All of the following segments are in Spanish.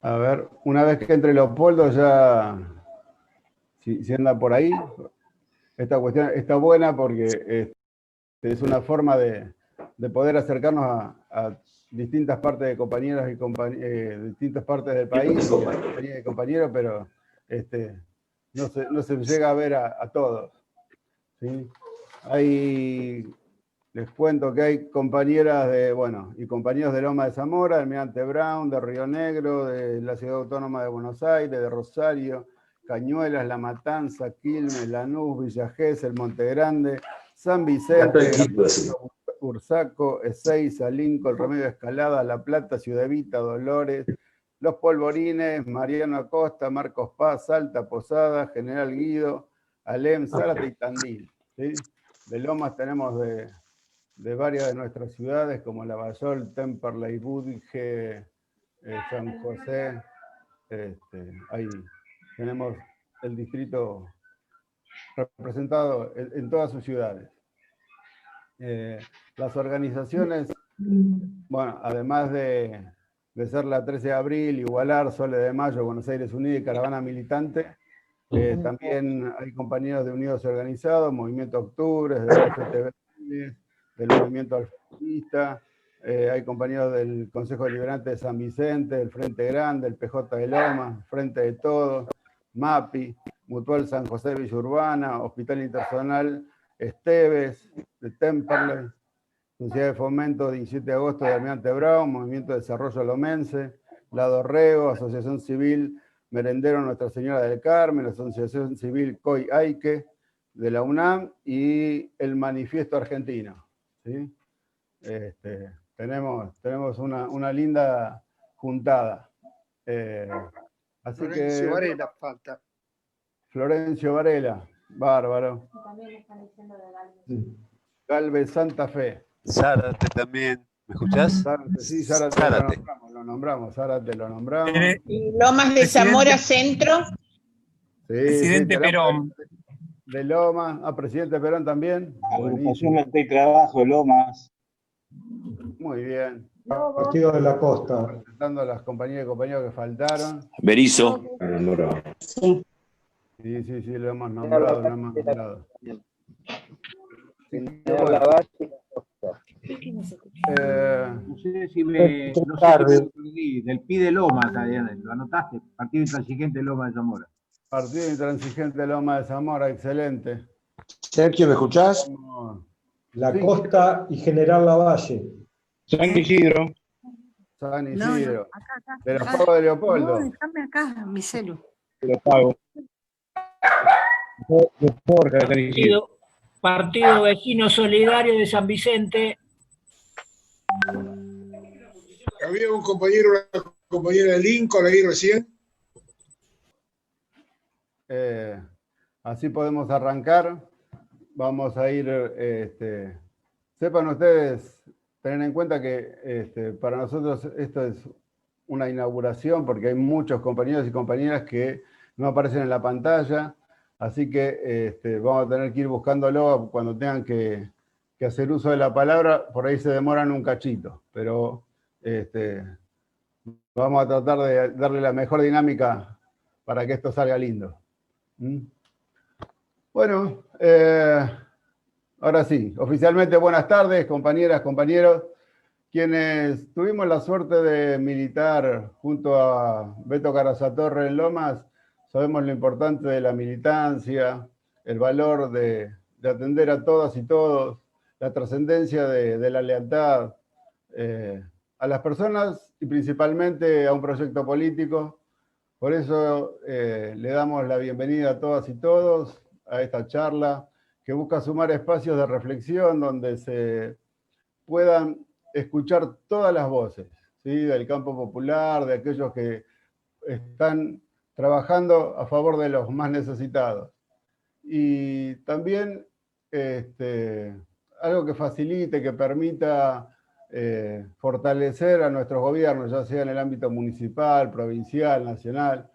A ver, una vez que entre Leopoldo ya, si anda por ahí, esta cuestión está buena porque es una forma de poder acercarnos a distintas partes de compañeras y distintas partes del país, y compañeros, pero no se llega a ver a todos. ¿Sí? Les cuento que hay compañeras y compañeros de Loma de Zamora, de Almirante Brown, de Río Negro, de la Ciudad Autónoma de Buenos Aires, de Rosario, Cañuelas, La Matanza, Quilmes, Lanús, Villa Gesell, Monte Grande, San Vicente, Ursaco, Ezeiza, Lincoln, Remedio Escalada, La Plata, Ciudad Evita, Dolores, Los Polvorines, Mariano Acosta, Marcos Paz, Salta, Posada, General Guido, Alem, Zárate y Tandil. ¿Sí? De Lomas tenemos de varias de nuestras ciudades, como Lavallol, Temperley, Budge, San José. Ahí tenemos el distrito representado en todas sus ciudades. Las organizaciones, bueno, además de ser la 13 de abril, Igualar, Sole de Mayo, Buenos Aires Unida y Caravana Militante, también hay compañeros de Unidos Organizados, Movimiento Octubre, de la FTV, del Movimiento Alfonsista, hay compañeros del Consejo Deliberante de San Vicente, del Frente Grande, el PJ de Lomas, Frente de Todos, MAPI, Mutual San José Villa Urbana, Hospital Intersonal Esteves, de Temperley, Sociedad de Fomento 17 de agosto de Almirante Brown, Movimiento de Desarrollo Lomense, La Dorrego, Asociación Civil Merendero Nuestra Señora del Carmen, la Asociación Civil COI Aike de la UNAM y el Manifiesto Argentino. ¿Sí? Tenemos una linda juntada. Así Florencio que, Varela falta. Florencio Varela, bárbaro. También están diciendo de Galvez Santa Fe. Zárate también. ¿Me escuchás? Sí, Zárate. Lo nombramos. ¿Y Lomas de Zamora Centro? Sí, Presidente Perón. De Lomas. Presidente Perón también. Agrupación Lata y Trabajo, Lomas. Muy bien. Partido de la Costa. Presentando a las compañías y compañeros que faltaron. Berizo. Sí, lo hemos nombrado. No sé si me perdí. Del PI de Lomas, lo anotaste. Partido Intransigente de Loma de Zamora. Partido Intransigente de Loma de Zamora, excelente. Sergio, ¿me escuchás? La Costa y General Lavalle. San Isidro. San Isidro. No, acá. De los Pagos de Leopoldo. No, déjame acá, mi celu. Lo pago. Partido Vecino Solidario de San Vicente. Había un compañero, una compañera de Lincoln ahí recién. Así podemos arrancar. Vamos a ir, sepan ustedes, tener en cuenta que para nosotros esto es una inauguración porque hay muchos compañeros y compañeras que no aparecen en la pantalla, así que vamos a tener que ir buscándolo cuando tengan que hacer uso de la palabra, por ahí se demoran un cachito, pero vamos a tratar de darle la mejor dinámica para que esto salga lindo. Bueno, ahora sí, oficialmente buenas tardes, compañeras, compañeros, quienes tuvimos la suerte de militar junto a Beto Carazatorre en Lomas, sabemos lo importante de la militancia, el valor de atender a todas y todos, la trascendencia de la lealtad a las personas y principalmente a un proyecto político. Por eso le damos la bienvenida a todas y todos a esta charla que busca sumar espacios de reflexión donde se puedan escuchar todas las voces, ¿sí? Del campo popular, de aquellos que están trabajando a favor de los más necesitados. Y también algo que facilite, que permita fortalecer a nuestros gobiernos, ya sea en el ámbito municipal, provincial, nacional.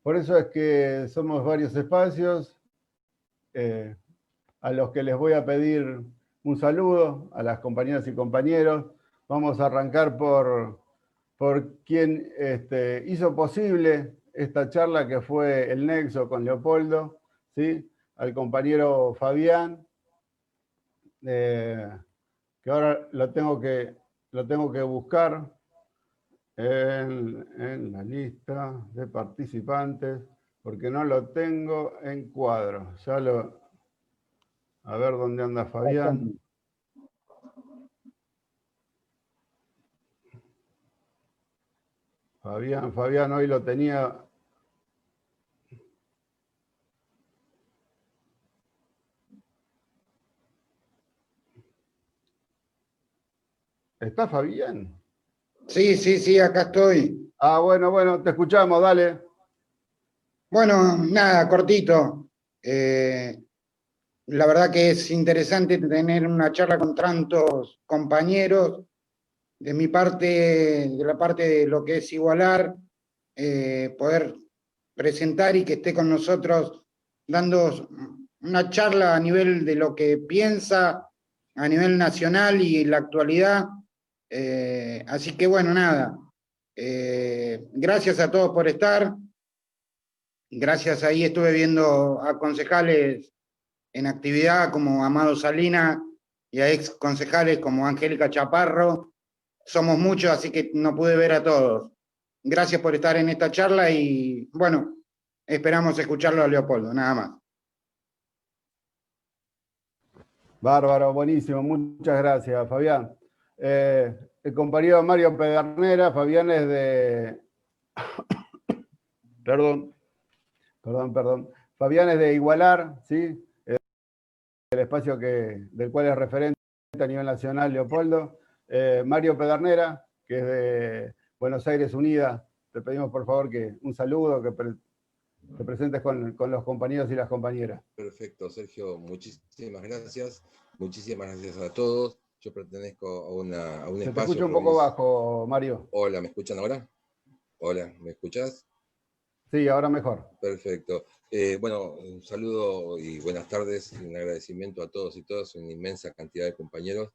Por eso es que somos varios espacios a los que les voy a pedir un saludo a las compañeras y compañeros. Vamos a arrancar por por quien hizo posible esta charla que fue el nexo con Leopoldo, ¿sí? Al compañero Fabián, que ahora lo tengo que buscar en la lista de participantes, porque no lo tengo en cuadro. A ver dónde anda Fabián. Fabián hoy lo tenía. ¿Está Fabián? Sí, acá estoy. Ah, bueno, te escuchamos, dale. Bueno, nada, cortito. La verdad que es interesante tener una charla con tantos compañeros. De mi parte, de la parte de lo que es Igualar, poder presentar y que esté con nosotros dando una charla a nivel de lo que piensa a nivel nacional y en la actualidad. Así que bueno, nada. Gracias a todos por estar. Gracias, ahí estuve viendo a concejales en actividad como Amado Salina y a ex concejales como Angélica Chaparro. Somos muchos, así que no pude ver a todos. Gracias por estar en esta charla y bueno, esperamos escucharlo a Leopoldo, nada más. Bárbaro, buenísimo, muchas gracias, Fabián. El compañero Mario Pedernera, Fabián es de... Perdón. Fabián es de Igualar, ¿sí? El espacio del cual es referente a nivel nacional, Leopoldo. Mario Pedernera, que es de Buenos Aires Unida. Te pedimos, por favor, un saludo, que te presentes con los compañeros y las compañeras. Perfecto, Sergio, muchísimas gracias. Muchísimas gracias a todos. Yo pertenezco a un espacio... Se te escucha un poco bajo, Mario. Hola, ¿me escuchan ahora? Hola, ¿me escuchás? Sí, ahora mejor. Perfecto. Bueno, un saludo y buenas tardes y un agradecimiento a todos y todas, una inmensa cantidad de compañeros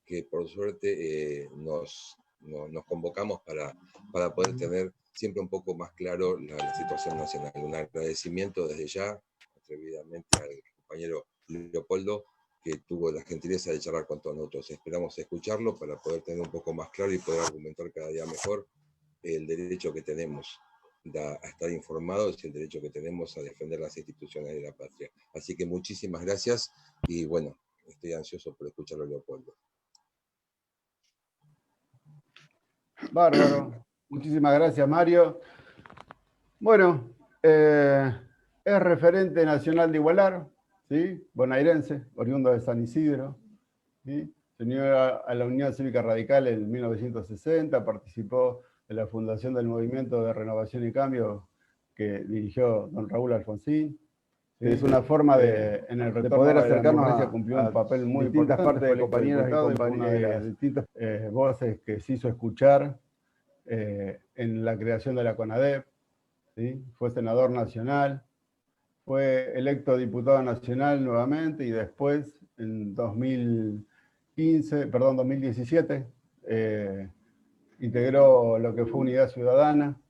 que por suerte nos convocamos para poder tener siempre un poco más claro la situación nacional. Un agradecimiento desde ya, atrevidamente, al compañero Leopoldo, que tuvo la gentileza de charlar con todos nosotros. Esperamos escucharlo para poder tener un poco más claro y poder argumentar cada día mejor el derecho que tenemos a estar informados y el derecho que tenemos a defender las instituciones de la patria. Así que muchísimas gracias y bueno, estoy ansioso por escucharlo, Leopoldo. Bárbaro. Muchísimas gracias, Mario. Bueno, es referente nacional de Igualar, ¿sí? Bonaerense, oriundo de San Isidro, ¿sí? Se unió a la Unión Cívica Radical en 1960, participó de la fundación del Movimiento de Renovación y Cambio que dirigió don Raúl Alfonsín. Es una forma de poder acercarnos a cumplir un papel muy importante. Partes de compañeras y compañeros de las distintas voces que se hizo escuchar en la creación de la CONADEP, ¿sí? Fue senador nacional, fue electo diputado nacional nuevamente y después, en 2017, integró lo que fue Unidad Ciudadana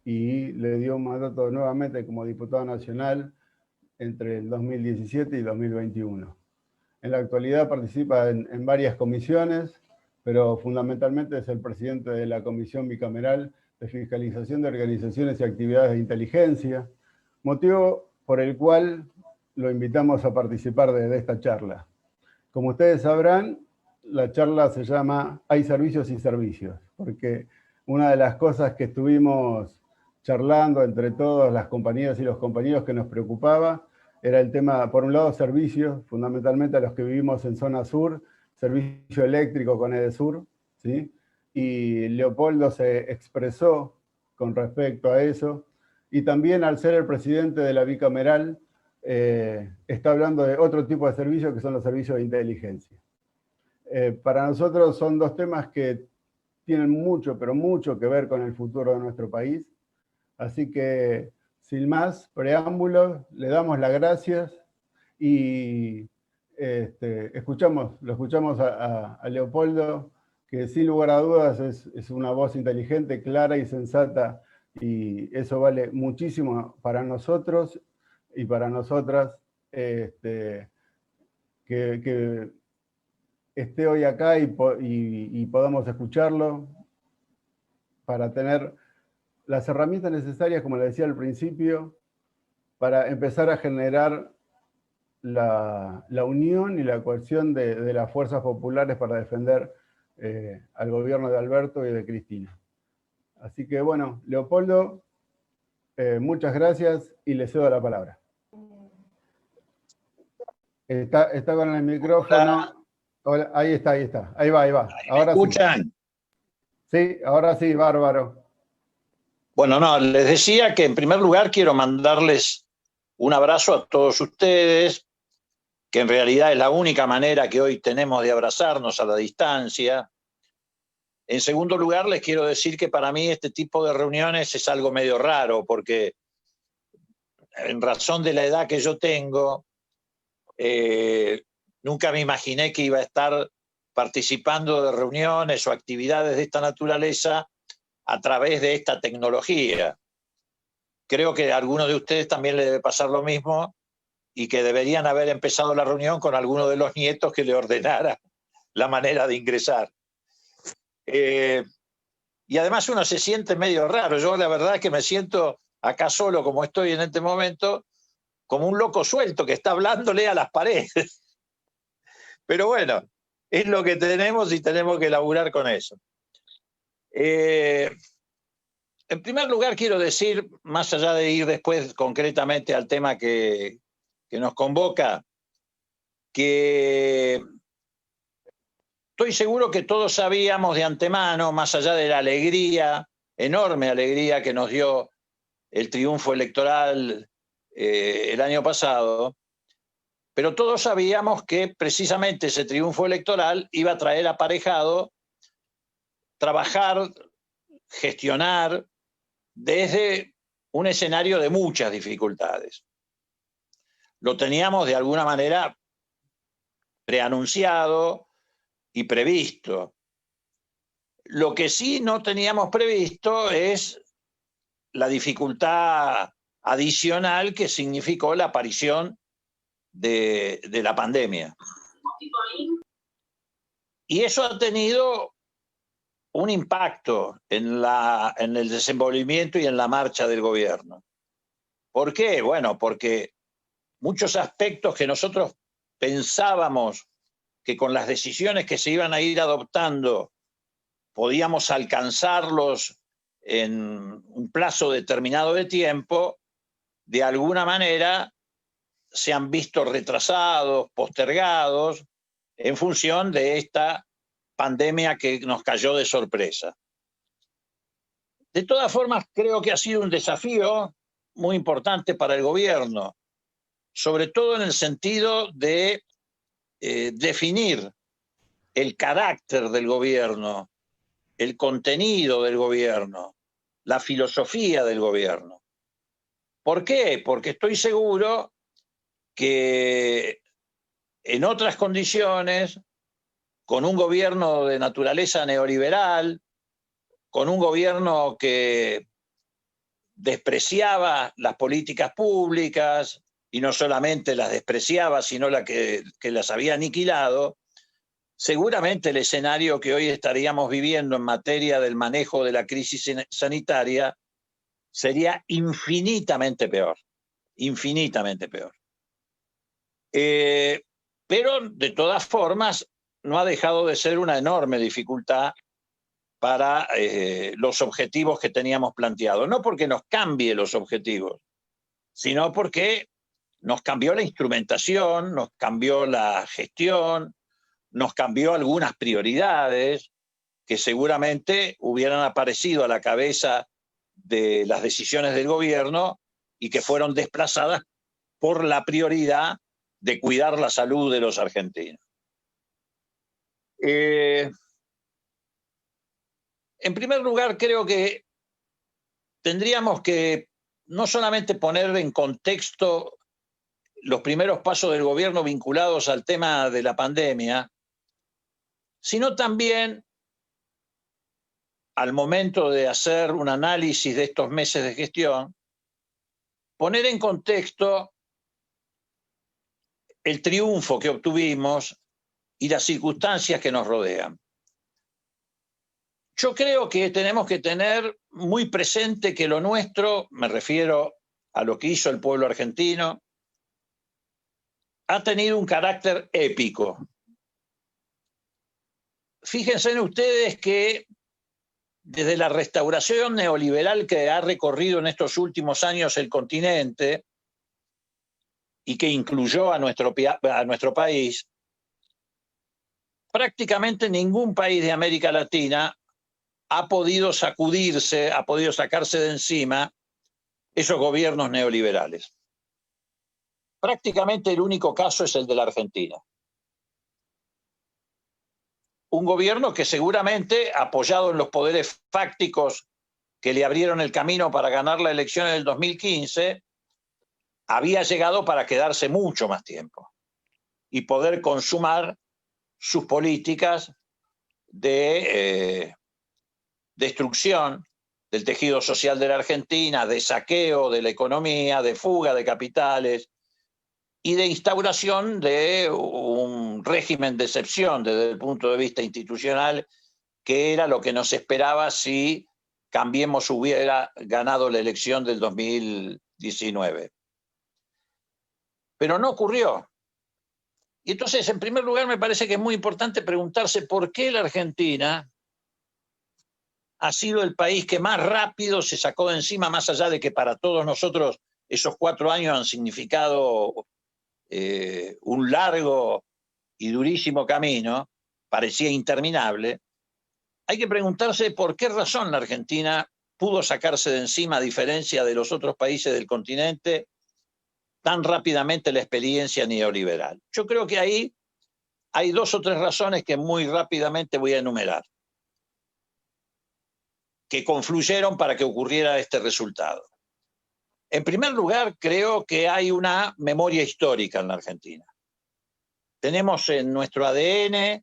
y le dio un mandato nuevamente como diputado nacional entre el 2017 y 2021. En la actualidad participa en varias comisiones, pero fundamentalmente es el presidente de la Comisión Bicameral de Fiscalización de Organizaciones y Actividades de Inteligencia, motivo por el cual lo invitamos a participar de esta charla. Como ustedes sabrán, la charla se llama Hay servicios y servicios, porque una de las cosas que estuvimos charlando entre todas las compañeras y los compañeros que nos preocupaba era el tema, por un lado, servicios, fundamentalmente a los que vivimos en zona sur, servicio eléctrico con Edesur, ¿sí? Y Leopoldo se expresó con respecto a eso, y también al ser el presidente de la bicameral, está hablando de otro tipo de servicios que son los servicios de inteligencia. Para nosotros son dos temas que tienen mucho, pero mucho que ver con el futuro de nuestro país. Así que, sin más preámbulos, le damos las gracias y lo escuchamos a Leopoldo que sin lugar a dudas es una voz inteligente, clara y sensata, y eso vale muchísimo para nosotros y para nosotras, que esté hoy acá y podamos escucharlo para tener las herramientas necesarias, como le decía al principio, para empezar a generar la unión y la cohesión de las fuerzas populares para defender al gobierno de Alberto y de Cristina. Así que bueno, Leopoldo, muchas gracias y le cedo la palabra. Está con el micrófono. Hola, ahí está. Ahí va. Ahora ¿Escuchan? Sí, ahora sí, bárbaro. Bueno, no, les decía que en primer lugar quiero mandarles un abrazo a todos ustedes, que en realidad es la única manera que hoy tenemos de abrazarnos a la distancia. En segundo lugar, les quiero decir que para mí este tipo de reuniones es algo medio raro, porque en razón de la edad que yo tengo, nunca me imaginé que iba a estar participando de reuniones o actividades de esta naturaleza a través de esta tecnología. Creo que a algunos de ustedes también les debe pasar lo mismo y que deberían haber empezado la reunión con alguno de los nietos que le ordenara la manera de ingresar. Y además uno se siente medio raro. Yo la verdad es que me siento acá solo, como estoy en este momento, como un loco suelto que está hablándole a las paredes. Pero bueno, es lo que tenemos y tenemos que laburar con eso. En primer lugar quiero decir, más allá de ir después concretamente al tema que nos convoca, que estoy seguro que todos sabíamos de antemano, más allá de la alegría, enorme alegría que nos dio el triunfo electoral el año pasado, pero todos sabíamos que precisamente ese triunfo electoral iba a traer aparejado trabajar, gestionar desde un escenario de muchas dificultades. Lo teníamos de alguna manera preanunciado y previsto. Lo que sí no teníamos previsto es la dificultad adicional que significó la aparición de la pandemia. Y eso ha tenido un impacto en el desenvolvimiento y en la marcha del gobierno. ¿Por qué? Bueno, porque muchos aspectos que nosotros pensábamos que con las decisiones que se iban a ir adoptando podíamos alcanzarlos en un plazo determinado de tiempo, de alguna manera se han visto retrasados, postergados, en función de esta pandemia que nos cayó de sorpresa. De todas formas, creo que ha sido un desafío muy importante para el gobierno, sobre todo en el sentido de definir el carácter del gobierno, el contenido del gobierno, la filosofía del gobierno. ¿Por qué? Porque estoy seguro que en otras condiciones, con un gobierno de naturaleza neoliberal, con un gobierno que despreciaba las políticas públicas, y no solamente las despreciaba, sino que las había aniquilado, seguramente el escenario que hoy estaríamos viviendo en materia del manejo de la crisis sanitaria sería infinitamente peor, infinitamente peor. Pero de todas formas no ha dejado de ser una enorme dificultad para los objetivos que teníamos planteados. No porque nos cambie los objetivos, sino porque nos cambió la instrumentación, nos cambió la gestión, nos cambió algunas prioridades que seguramente hubieran aparecido a la cabeza de las decisiones del gobierno y que fueron desplazadas por la prioridad de cuidar la salud de los argentinos. En primer lugar, creo que tendríamos que no solamente poner en contexto los primeros pasos del gobierno vinculados al tema de la pandemia, sino también al momento de hacer un análisis de estos meses de gestión, poner en contexto el triunfo que obtuvimos y las circunstancias que nos rodean. Yo creo que tenemos que tener muy presente que lo nuestro, me refiero a lo que hizo el pueblo argentino, ha tenido un carácter épico. Fíjense en ustedes que desde la restauración neoliberal que ha recorrido en estos últimos años el continente y que incluyó a nuestro país, prácticamente ningún país de América Latina ha podido sacudirse, ha podido sacarse de encima esos gobiernos neoliberales. Prácticamente el único caso es el de la Argentina. Un gobierno que seguramente, apoyado en los poderes fácticos que le abrieron el camino para ganar la elección en el 2015, había llegado para quedarse mucho más tiempo y poder consumar sus políticas de destrucción del tejido social de la Argentina, de saqueo de la economía, de fuga de capitales y de instauración de un régimen de excepción desde el punto de vista institucional, que era lo que nos esperaba si Cambiemos hubiera ganado la elección del 2019. Pero no ocurrió. Y entonces, en primer lugar, me parece que es muy importante preguntarse por qué la Argentina ha sido el país que más rápido se sacó de encima, más allá de que para todos nosotros esos 4 años han significado un largo y durísimo camino, parecía interminable. Hay que preguntarse por qué razón la Argentina pudo sacarse de encima, a diferencia de los otros países del continente, tan rápidamente la experiencia neoliberal. Yo creo que ahí hay 2 o 3 razones que muy rápidamente voy a enumerar, que confluyeron para que ocurriera este resultado. En primer lugar, creo que hay una memoria histórica en la Argentina. Tenemos en nuestro ADN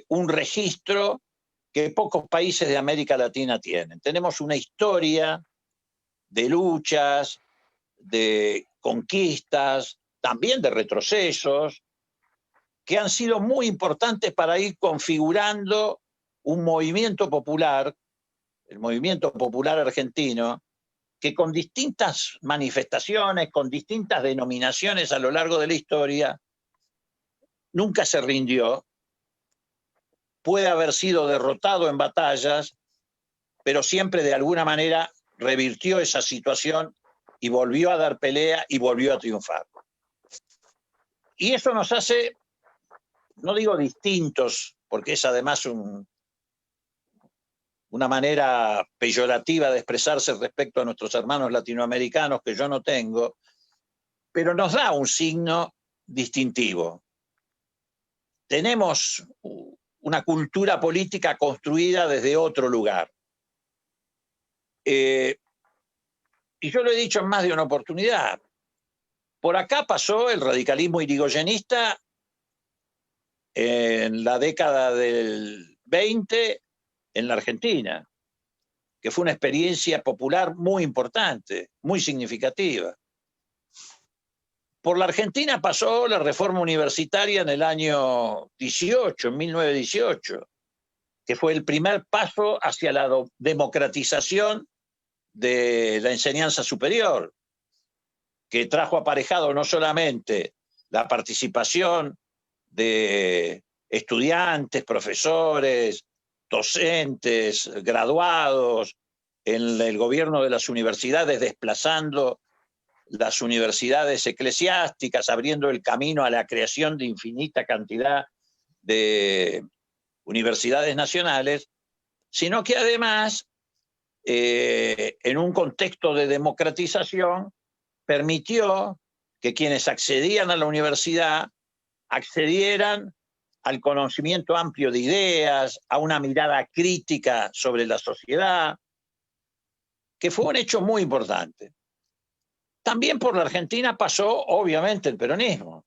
un registro que pocos países de América Latina tienen. Tenemos una historia de luchas, de conquistas, también de retrocesos, que han sido muy importantes para ir configurando un movimiento popular, el movimiento popular argentino, que con distintas manifestaciones, con distintas denominaciones a lo largo de la historia, nunca se rindió. Puede haber sido derrotado en batallas, pero siempre de alguna manera revirtió esa situación y volvió a dar pelea y volvió a triunfar. Y eso nos hace, no digo distintos, porque es además una manera peyorativa de expresarse respecto a nuestros hermanos latinoamericanos que yo no tengo, pero nos da un signo distintivo. Tenemos una cultura política construida desde otro lugar. Y yo lo he dicho en más de una oportunidad. Por acá pasó el radicalismo irigoyenista en la década del 20 en la Argentina, que fue una experiencia popular muy importante, muy significativa. Por la Argentina pasó la reforma universitaria en el año 18, en 1918, que fue el primer paso hacia la democratización de la enseñanza superior, que trajo aparejado no solamente la participación de estudiantes, profesores, docentes, graduados en el gobierno de las universidades, desplazando las universidades eclesiásticas, abriendo el camino a la creación de infinita cantidad de universidades nacionales, sino que además, en un contexto de democratización, permitió que quienes accedían a la universidad accedieran al conocimiento amplio de ideas, a una mirada crítica sobre la sociedad, que fue un hecho muy importante. También por la Argentina pasó, obviamente, el peronismo,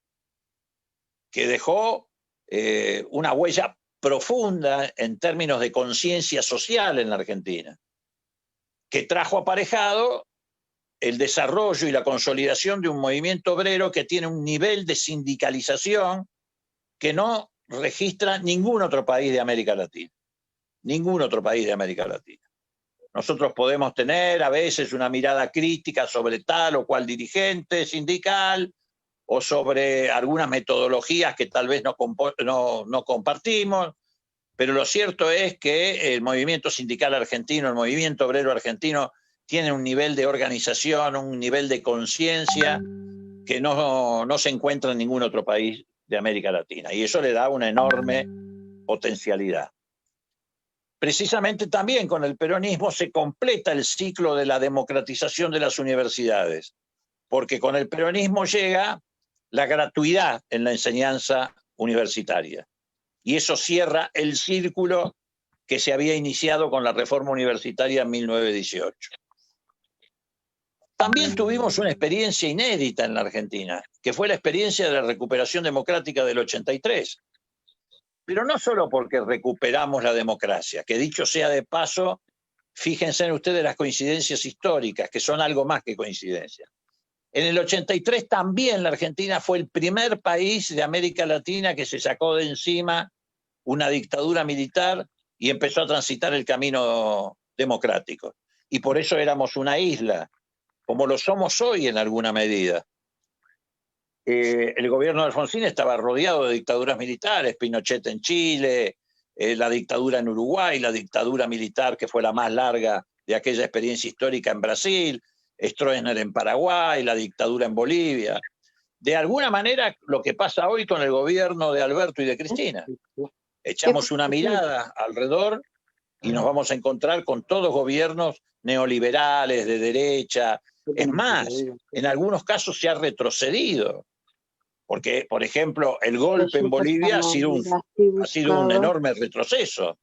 que dejó una huella profunda en términos de conciencia social en la Argentina, que trajo aparejado el desarrollo y la consolidación de un movimiento obrero que tiene un nivel de sindicalización que no registra ningún otro país de América Latina. Ningún otro país de América Latina. Nosotros podemos tener a veces una mirada crítica sobre tal o cual dirigente sindical o sobre algunas metodologías que tal vez no compartimos, pero lo cierto es que el movimiento sindical argentino, el movimiento obrero argentino, tiene un nivel de organización, un nivel de conciencia que no se encuentra en ningún otro país de América Latina. Y eso le da una enorme potencialidad. Precisamente también con el peronismo se completa el ciclo de la democratización de las universidades, porque con el peronismo llega la gratuidad en la enseñanza universitaria. Y eso cierra el círculo que se había iniciado con la reforma universitaria en 1918. También tuvimos una experiencia inédita en la Argentina, que fue la experiencia de la recuperación democrática del 83. Pero no solo porque recuperamos la democracia, que dicho sea de paso, fíjense en ustedes las coincidencias históricas, que son algo más que coincidencias. En el 83 también la Argentina fue el primer país de América Latina que se sacó de encima una dictadura militar y empezó a transitar el camino democrático. Y por eso éramos una isla, como lo somos hoy en alguna medida. El gobierno de Alfonsín estaba rodeado de dictaduras militares, Pinochet en Chile, la dictadura en Uruguay, la dictadura militar que fue la más larga de aquella experiencia histórica en Brasil, Stroessner en Paraguay, la dictadura en Bolivia. De alguna manera lo que pasa hoy con el gobierno de Alberto y de Cristina. Echamos una mirada alrededor y nos vamos a encontrar con todos gobiernos neoliberales, de derecha. Es más, en algunos casos se ha retrocedido. Porque, por ejemplo, el golpe en Bolivia ha sido un enorme retroceso.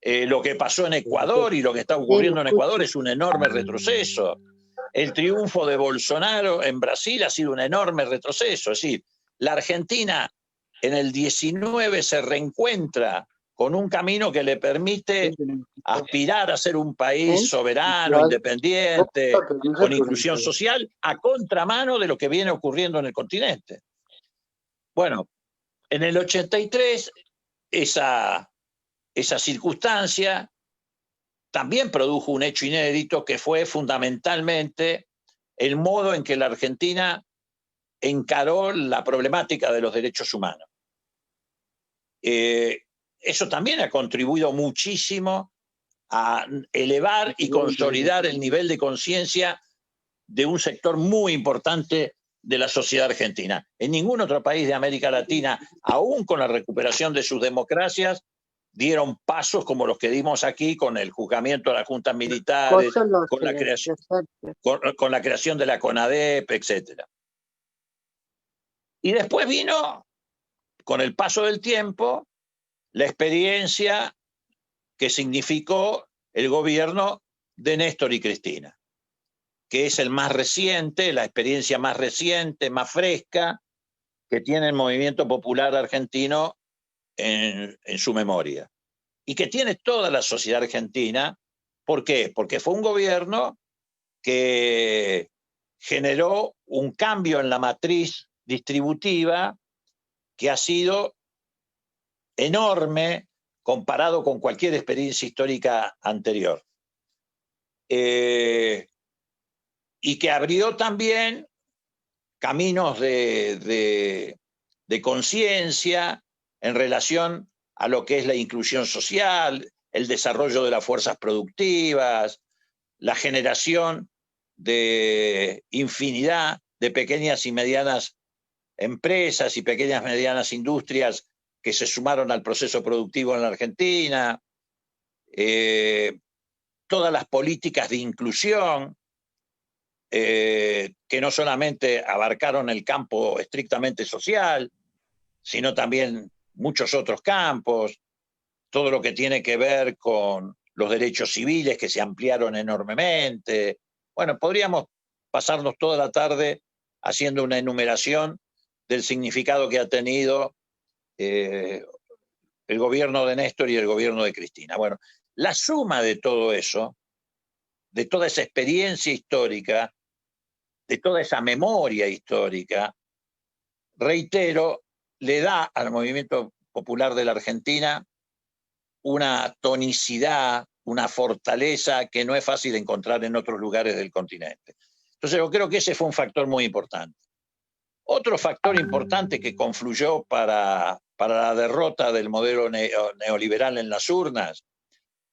Lo que pasó en Ecuador y lo que está ocurriendo en Ecuador es un enorme retroceso. El triunfo de Bolsonaro en Brasil ha sido un enorme retroceso. Es decir, la Argentina en el 19 se reencuentra con un camino que le permite aspirar a ser un país soberano, independiente, con inclusión social, a contramano de lo que viene ocurriendo en el continente. Bueno, en el 83 esa circunstancia también produjo un hecho inédito que fue fundamentalmente el modo en que la Argentina encaró la problemática de los derechos humanos. Eso también ha contribuido muchísimo a elevar y consolidar el nivel de conciencia de un sector muy importante de la sociedad argentina. En ningún otro país de América Latina, aún con la recuperación de sus democracias, dieron pasos como los que dimos aquí con el juzgamiento de las juntas militares, con la creación de la CONADEP, etc. Y después vino, con el paso del tiempo, la experiencia que significó el gobierno de Néstor y Cristina, que es el más reciente, la experiencia más reciente, más fresca, que tiene el movimiento popular argentino en su memoria. Y que tiene toda la sociedad argentina. ¿Por qué? Porque fue un gobierno que generó un cambio en la matriz distributiva que ha sido enorme comparado con cualquier experiencia histórica anterior. Y que abrió también caminos de conciencia en relación a lo que es la inclusión social, el desarrollo de las fuerzas productivas, la generación de infinidad de pequeñas y medianas empresas y pequeñas y medianas industrias que se sumaron al proceso productivo en la Argentina, todas las políticas de inclusión, que no solamente abarcaron el campo estrictamente social, sino también muchos otros campos, todo lo que tiene que ver con los derechos civiles que se ampliaron enormemente. Bueno, podríamos pasarnos toda la tarde haciendo una enumeración del significado que ha tenido el gobierno de Néstor y el gobierno de Cristina. Bueno, la suma de todo eso, de toda esa experiencia histórica, de toda esa memoria histórica, reitero, le da al movimiento popular de la Argentina una tonicidad, una fortaleza que no es fácil encontrar en otros lugares del continente. Entonces yo creo que ese fue un factor muy importante. Otro factor importante que confluyó para la derrota del modelo neoliberal en las urnas,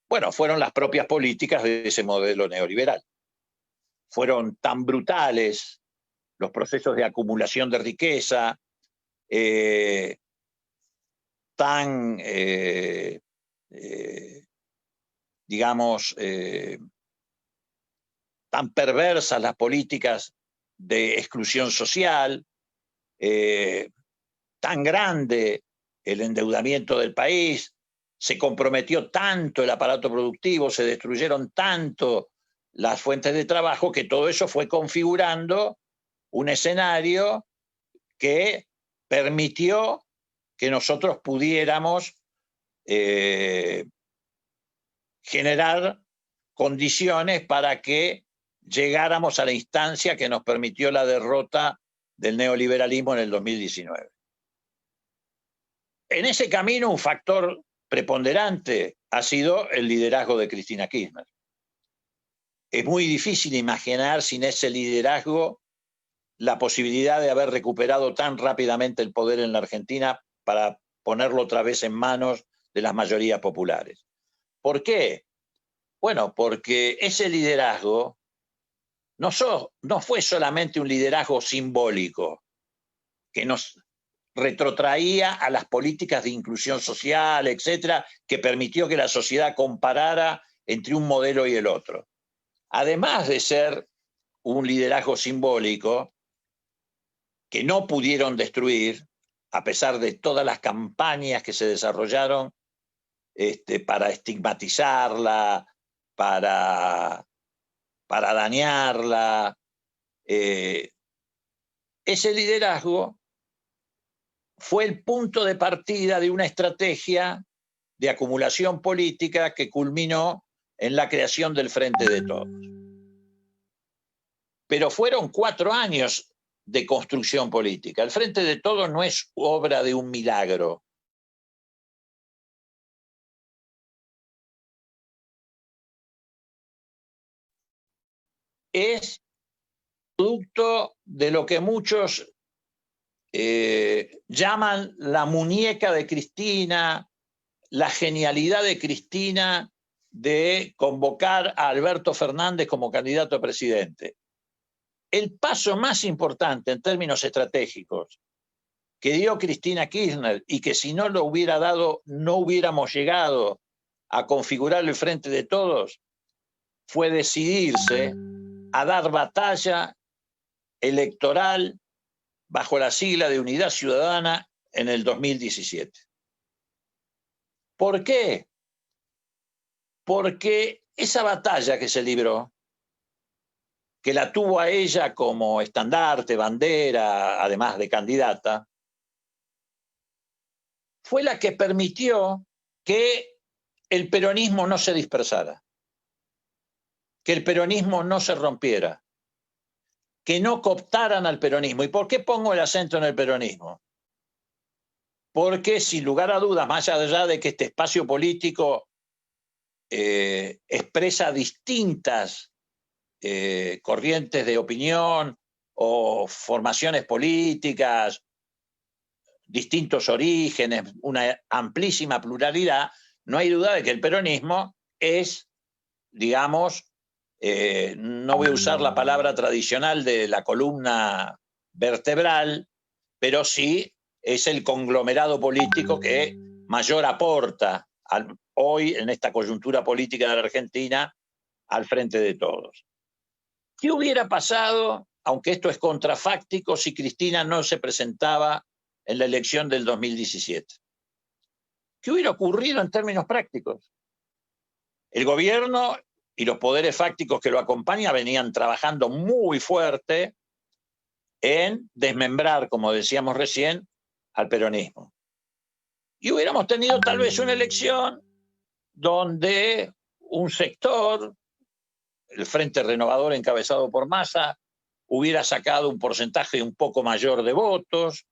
bueno, fueron las propias políticas de ese modelo neoliberal. Fueron tan brutales los procesos de acumulación de riqueza, tan, digamos, tan perversas las políticas de exclusión social, tan grande el endeudamiento del país, se comprometió tanto el aparato productivo, se destruyeron tanto las fuentes de trabajo, que todo eso fue configurando un escenario que permitió que nosotros pudiéramos generar condiciones para que llegáramos a la instancia que nos permitió la derrota del neoliberalismo en el 2019. En ese camino, un factor preponderante ha sido el liderazgo de Cristina Kirchner. Es muy difícil imaginar sin ese liderazgo la posibilidad de haber recuperado tan rápidamente el poder en la Argentina para ponerlo otra vez en manos de las mayorías populares. ¿Por qué? Bueno, porque ese liderazgo no fue solamente un liderazgo simbólico que nos retrotraía a las políticas de inclusión social, etcétera, que permitió que la sociedad comparara entre un modelo y el otro. Además de ser un liderazgo simbólico que no pudieron destruir, a pesar de todas las campañas que se desarrollaron para estigmatizarla, para dañarla, ese liderazgo fue el punto de partida de una estrategia de acumulación política que culminó en la creación del Frente de Todos. Pero fueron 4 años de construcción política. El Frente de Todos no es obra de un milagro. Es producto de lo que muchos llaman la muñeca de Cristina, la genialidad de Cristina de convocar a Alberto Fernández como candidato a presidente. El paso más importante en términos estratégicos que dio Cristina Kirchner y que si no lo hubiera dado no hubiéramos llegado a configurar el Frente de Todos fue decidirse a dar batalla electoral bajo la sigla de Unidad Ciudadana en el 2017. ¿Por qué? Porque esa batalla que se libró, que la tuvo a ella como estandarte, bandera, además de candidata, fue la que permitió que el peronismo no se dispersara, que el peronismo no se rompiera, que no cooptaran al peronismo. ¿Y por qué pongo el acento en el peronismo? Porque sin lugar a dudas, más allá de que este espacio político expresa distintas corrientes de opinión o formaciones políticas, distintos orígenes, una amplísima pluralidad, no hay duda de que el peronismo es, digamos, no voy a usar la palabra tradicional de la columna vertebral, pero sí es el conglomerado político que mayor aporta hoy en esta coyuntura política de la Argentina al Frente de Todos. ¿Qué hubiera pasado, aunque esto es contrafáctico, si Cristina no se presentaba en la elección del 2017? ¿Qué hubiera ocurrido en términos prácticos? El gobierno y los poderes fácticos que lo acompañan venían trabajando muy fuerte en desmembrar, como decíamos recién, al peronismo. y hubiéramos tenido tal vez una elección donde un sector, el Frente Renovador encabezado por Massa, hubiera sacado un porcentaje un poco mayor de votos.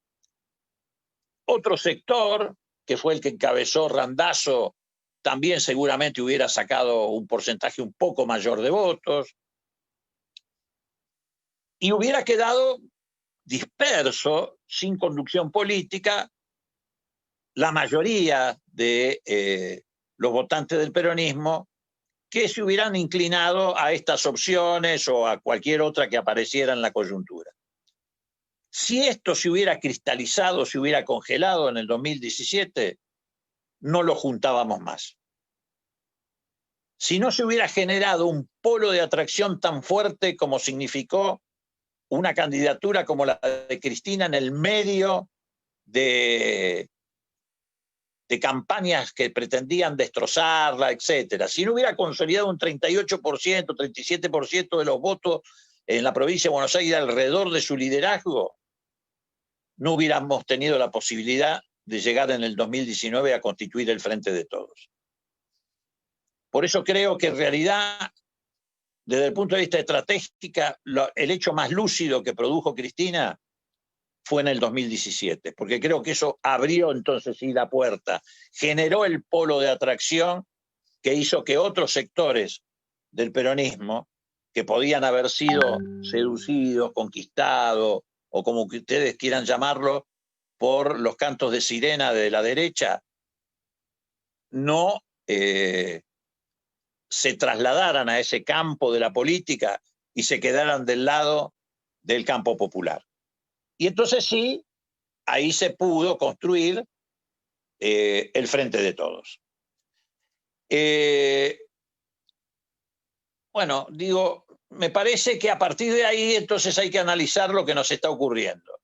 Otro sector, que fue el que encabezó Randazzo, también seguramente hubiera sacado un porcentaje un poco mayor de votos. Y hubiera quedado disperso, sin conducción política, la mayoría de los votantes del peronismo que se hubieran inclinado a estas opciones o a cualquier otra que apareciera en la coyuntura. Si esto se hubiera cristalizado, se hubiera congelado en el 2017, no lo juntábamos más. Si no se hubiera generado un polo de atracción tan fuerte como significó una candidatura como la de Cristina en el medio de campañas que pretendían destrozarla, etcétera. Si no hubiera consolidado un 38%, 37% de los votos en la provincia de Buenos Aires alrededor de su liderazgo, no hubiéramos tenido la posibilidad de llegar en el 2019 a constituir el Frente de Todos. Por eso creo que en realidad, desde el punto de vista estratégico, el hecho más lúcido que produjo Cristina fue en el 2017, porque creo que eso abrió entonces sí la puerta, generó el polo de atracción que hizo que otros sectores del peronismo, que podían haber sido seducidos, conquistados, o como que ustedes quieran llamarlo, por los cantos de sirena de la derecha, no se trasladaran a ese campo de la política y se quedaran del lado del campo popular. Y entonces sí, ahí se pudo construir el Frente de Todos. Bueno, digo, me parece que a partir de ahí entonces hay que analizar lo que nos está ocurriendo.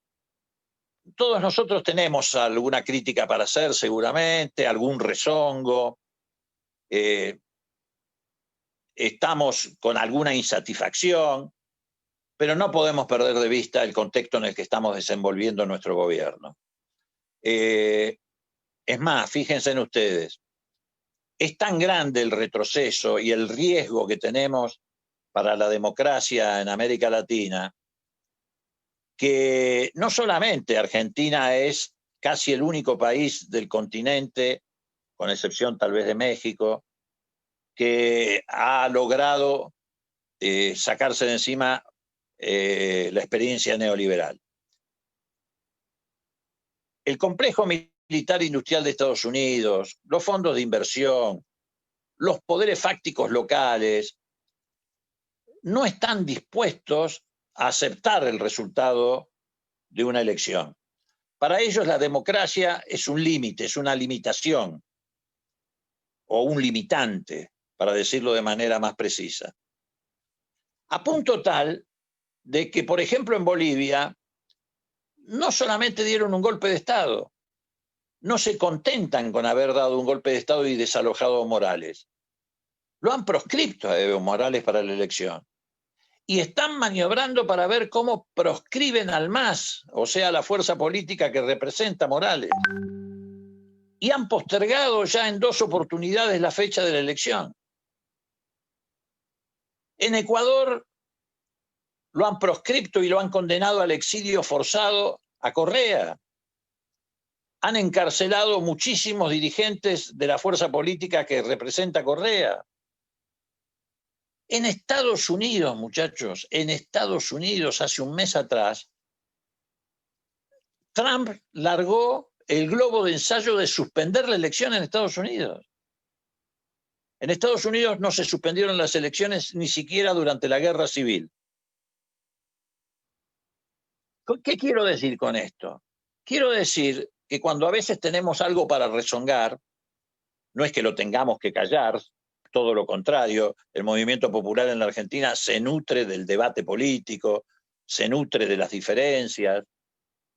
Todos nosotros tenemos alguna crítica para hacer seguramente, algún rezongo, estamos con alguna insatisfacción, pero no podemos perder de vista el contexto en el que estamos desenvolviendo nuestro gobierno. Es más, fíjense en ustedes, es tan grande el retroceso y el riesgo que tenemos para la democracia en América Latina, que no solamente Argentina es casi el único país del continente, con excepción tal vez de México, que ha logrado sacarse de encima la experiencia neoliberal. El complejo militar industrial de Estados Unidos, los fondos de inversión, los poderes fácticos locales, no están dispuestos a aceptar el resultado de una elección. Para ellos la democracia es un límite, es una limitación, o un limitante, para decirlo de manera más precisa. A punto tal de que, por ejemplo, en Bolivia, no solamente dieron un golpe de Estado, no se contentan con haber dado un golpe de Estado y desalojado a Morales. Lo han proscripto a Evo Morales para la elección. Y están maniobrando para ver cómo proscriben al MAS, o sea, la fuerza política que representa a Morales. Y han postergado ya en 2 oportunidades la fecha de la elección. En Ecuador lo han proscripto y lo han condenado al exilio forzado a Correa. Han encarcelado muchísimos dirigentes de la fuerza política que representa a Correa. En Estados Unidos, muchachos, en Estados Unidos hace un mes atrás, Trump largó el globo de ensayo de suspender la elección en Estados Unidos. En Estados Unidos no se suspendieron las elecciones ni siquiera durante la guerra civil. ¿Qué quiero decir con esto? Quiero decir que cuando a veces tenemos algo para rezongar, no es que lo tengamos que callar, todo lo contrario, el movimiento popular en la Argentina se nutre del debate político, se nutre de las diferencias,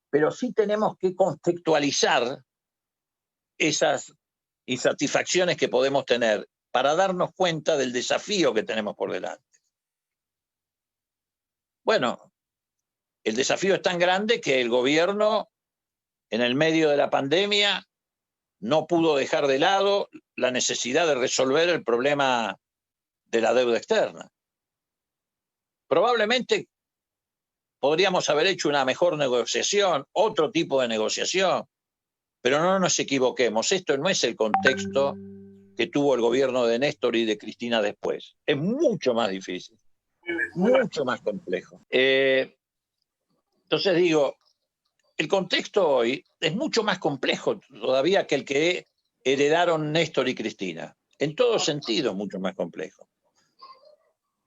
pero sí tenemos que contextualizar esas insatisfacciones que podemos tener para darnos cuenta del desafío que tenemos por delante. Bueno, el desafío es tan grande que el gobierno, en el medio de la pandemia, no pudo dejar de lado la necesidad de resolver el problema de la deuda externa. Probablemente podríamos haber hecho una mejor negociación, otro tipo de negociación, pero no nos equivoquemos, esto no es el contexto que tuvo el gobierno de Néstor y de Cristina después. Es mucho más difícil, mucho más complejo. Entonces digo, el contexto hoy es mucho más complejo todavía que el que heredaron Néstor y Cristina. En todo sentido, mucho más complejo.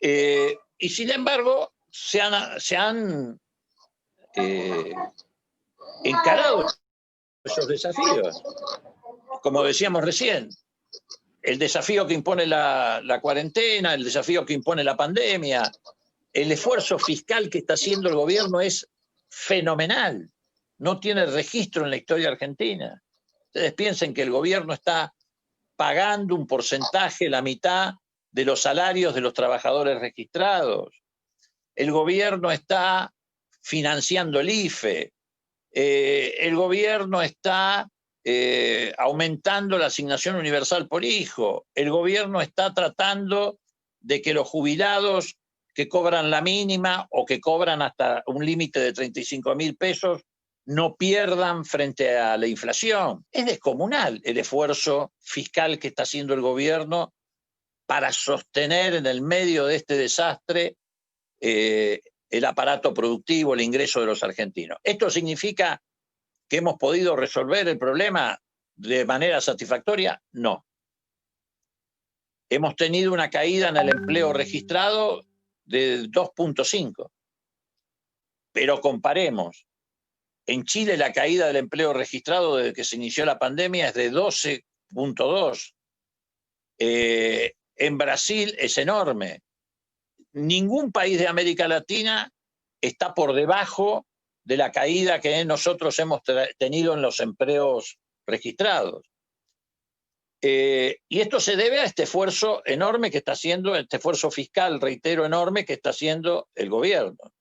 Y sin embargo, se han encarado esos desafíos. Como decíamos recién, el desafío que impone la cuarentena, el desafío que impone la pandemia, el esfuerzo fiscal que está haciendo el gobierno es fenomenal. No tiene registro en la historia argentina. Ustedes piensen que el gobierno está pagando un porcentaje, la mitad de los salarios de los trabajadores registrados. El gobierno está financiando el IFE. El gobierno está aumentando la asignación universal por hijo. El gobierno está tratando de que los jubilados que cobran la mínima o que cobran hasta un límite de 35.000 pesos no pierdan frente a la inflación. Es descomunal el esfuerzo fiscal que está haciendo el gobierno para sostener en el medio de este desastre el aparato productivo, el ingreso de los argentinos. ¿Esto significa que hemos podido resolver el problema de manera satisfactoria? No. Hemos tenido una caída en el empleo registrado de 2.5. Pero comparemos. En Chile la caída del empleo registrado desde que se inició la pandemia es de 12.2. En Brasil es enorme. Ningún país de América Latina está por debajo de la caída que nosotros hemos tenido en los empleos registrados. Y esto se debe a este esfuerzo enorme que está haciendo, este esfuerzo fiscal, reitero, enorme que está haciendo el gobierno,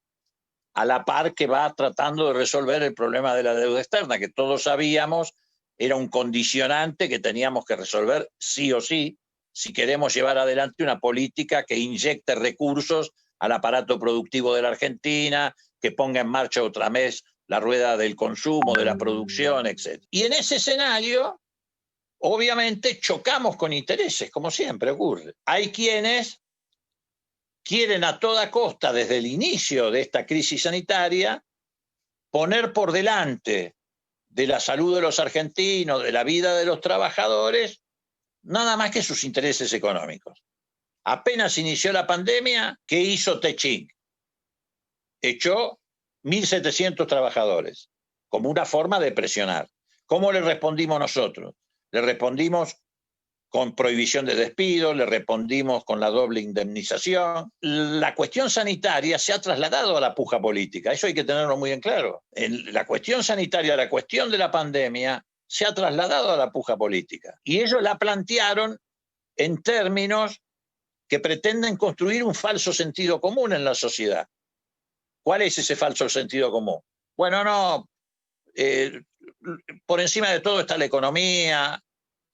a la par que va tratando de resolver el problema de la deuda externa, que todos sabíamos era un condicionante que teníamos que resolver sí o sí, si queremos llevar adelante una política que inyecte recursos al aparato productivo de la Argentina, que ponga en marcha otra vez la rueda del consumo, de la producción, etc. Y en ese escenario, obviamente, chocamos con intereses, como siempre ocurre. Hay quienes quieren a toda costa, desde el inicio de esta crisis sanitaria, poner por delante de la salud de los argentinos, de la vida de los trabajadores, nada más que sus intereses económicos. Apenas inició la pandemia, ¿qué hizo Techint? Echó 1.700 trabajadores, como una forma de presionar. ¿Cómo le respondimos nosotros? Le respondimos con prohibición de despido, le respondimos con la doble indemnización. La cuestión sanitaria se ha trasladado a la puja política, eso hay que tenerlo muy en claro. La cuestión sanitaria, la cuestión de la pandemia, se ha trasladado a la puja política. Y ellos la plantearon en términos que pretenden construir un falso sentido común en la sociedad. ¿Cuál es ese falso sentido común? Bueno, no, por encima de todo está la economía.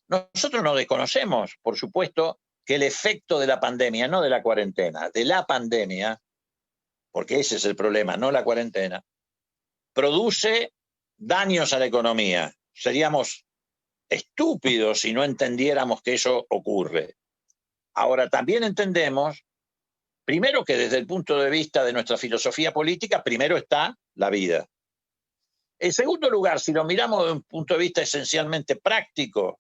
Nosotros no desconocemos, por supuesto, que el efecto de la pandemia, no de la cuarentena, de la pandemia, porque ese es el problema, no la cuarentena, produce daños a la economía. Seríamos estúpidos si no entendiéramos que eso ocurre. Ahora, también entendemos, primero que desde el punto de vista de nuestra filosofía política, primero está la vida. En segundo lugar, si lo miramos desde un punto de vista esencialmente práctico,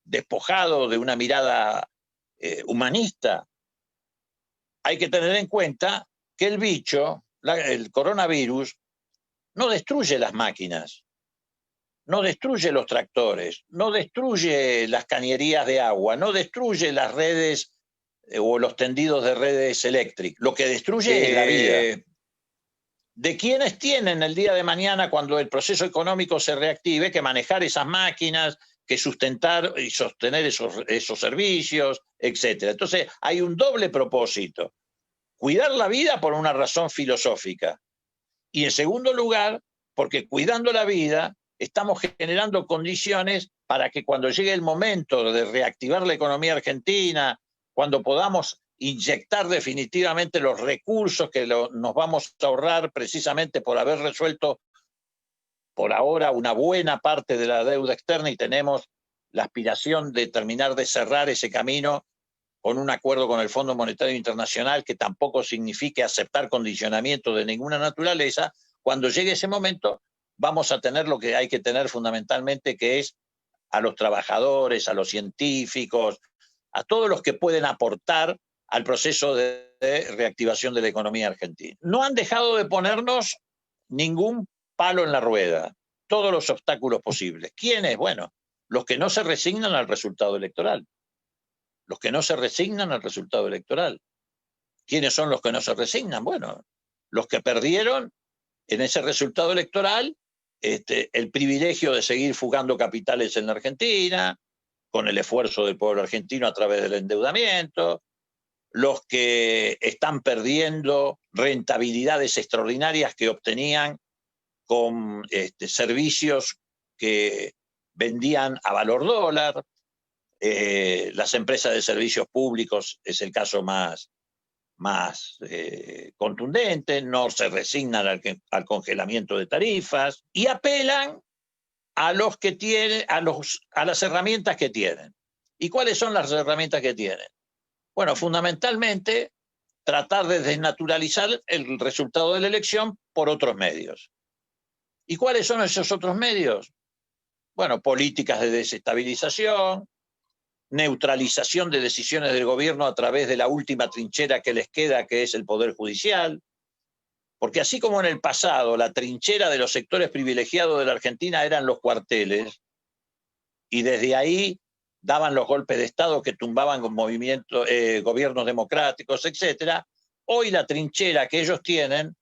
despojado de una mirada humanista, hay que tener en cuenta que el bicho, el coronavirus, no destruye las máquinas, no destruye los tractores, no destruye las cañerías de agua, no destruye las redes o los tendidos de redes eléctricas. Lo que destruye es la vida. De quienes tienen el día de mañana, cuando el proceso económico se reactive, que manejar esas máquinas, que sustentar y sostener esos servicios, etc. Entonces hay un doble propósito. Cuidar la vida por una razón filosófica. Y en segundo lugar, porque cuidando la vida estamos generando condiciones para que cuando llegue el momento de reactivar la economía argentina, cuando podamos inyectar definitivamente los recursos que nos vamos a ahorrar precisamente por haber resuelto por ahora una buena parte de la deuda externa y tenemos la aspiración de terminar de cerrar ese camino con un acuerdo con el Fondo Monetario Internacional que tampoco signifique aceptar condicionamientos de ninguna naturaleza. Cuando llegue ese momento vamos a tener lo que hay que tener fundamentalmente, que es a los trabajadores, a los científicos, a todos los que pueden aportar al proceso de reactivación de la economía argentina. No han dejado de ponernos ningún palo en la rueda, todos los obstáculos posibles. ¿Quiénes? Bueno, los que no se resignan al resultado electoral. Los que no se resignan al resultado electoral. ¿Quiénes son los que no se resignan? Bueno, los que perdieron en ese resultado electoral el privilegio de seguir fugando capitales en la Argentina, con el esfuerzo del pueblo argentino a través del endeudamiento, los que están perdiendo rentabilidades extraordinarias que obtenían con servicios que vendían a valor dólar, las empresas de servicios públicos es el caso más contundente, no se resignan al congelamiento de tarifas y apelan a los que tienen, a las herramientas que tienen. ¿Y cuáles son las herramientas que tienen? Bueno, fundamentalmente tratar de desnaturalizar el resultado de la elección por otros medios. ¿Y cuáles son esos otros medios? Bueno, políticas de desestabilización, neutralización de decisiones del gobierno a través de la última trinchera que les queda, que es el Poder Judicial. Porque así como en el pasado la trinchera de los sectores privilegiados de la Argentina eran los cuarteles, y desde ahí daban los golpes de Estado que tumbaban con gobiernos democráticos, etc., hoy la trinchera que ellos tienen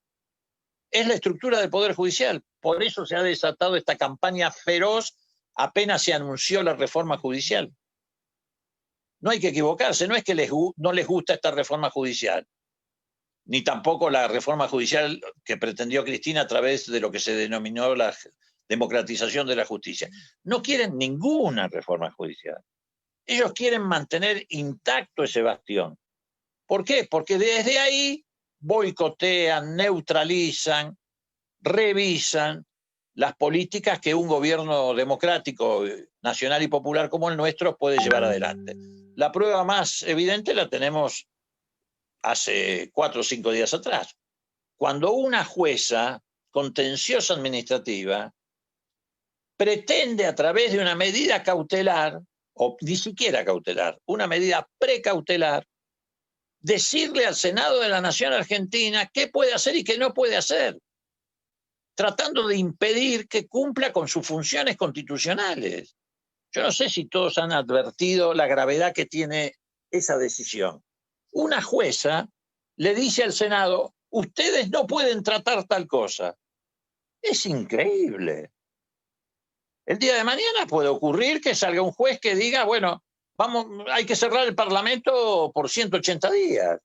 es la estructura del Poder Judicial. Por eso se ha desatado esta campaña feroz apenas se anunció la reforma judicial. No hay que equivocarse, no es que no les gusta esta reforma judicial, ni tampoco la reforma judicial que pretendió Cristina a través de lo que se denominó la democratización de la justicia. No quieren ninguna reforma judicial. Ellos quieren mantener intacto ese bastión. ¿Por qué? Porque desde ahí boicotean, neutralizan, revisan las políticas que un gobierno democrático, nacional y popular como el nuestro puede llevar adelante. La prueba más evidente la tenemos hace 4 o 5 días atrás, cuando una jueza contenciosa administrativa pretende a través de una medida cautelar, o ni siquiera cautelar, una medida precautelar, decirle al Senado de la Nación Argentina qué puede hacer y qué no puede hacer, tratando de impedir que cumpla con sus funciones constitucionales. Yo no sé si todos han advertido la gravedad que tiene esa decisión. Una jueza le dice al Senado, ustedes no pueden tratar tal cosa. Es increíble. El día de mañana puede ocurrir que salga un juez que diga, bueno, hay que cerrar el Parlamento por 180 días.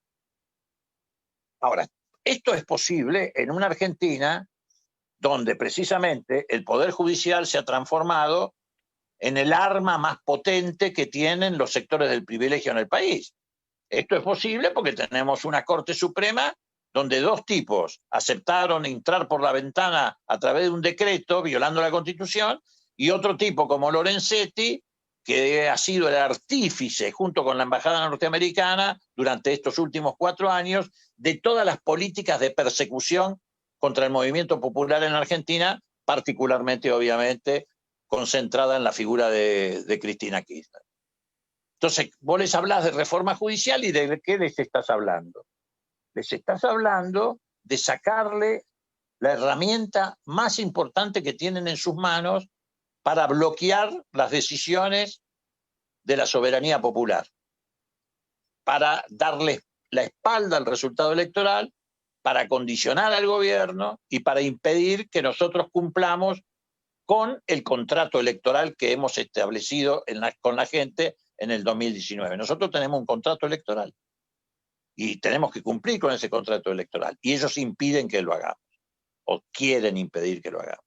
Ahora, esto es posible en una Argentina donde precisamente el Poder Judicial se ha transformado en el arma más potente que tienen los sectores del privilegio en el país. Esto es posible porque tenemos una Corte Suprema donde 2 tipos aceptaron entrar por la ventana a través de un decreto violando la Constitución y otro tipo como Lorenzetti, que ha sido el artífice junto con la Embajada norteamericana durante estos últimos 4 años de todas las políticas de persecución contra el movimiento popular en Argentina, particularmente, obviamente, concentrada en la figura de Cristina Kirchner. Entonces, vos les hablás de reforma judicial y ¿de qué les estás hablando? Les estás hablando de sacarle la herramienta más importante que tienen en sus manos para bloquear las decisiones de la soberanía popular, para darle la espalda al resultado electoral, para condicionar al gobierno y para impedir que nosotros cumplamos con el contrato electoral que hemos establecido con la gente en el 2019. Nosotros tenemos un contrato electoral y tenemos que cumplir con ese contrato electoral y ellos impiden que lo hagamos o quieren impedir que lo hagamos.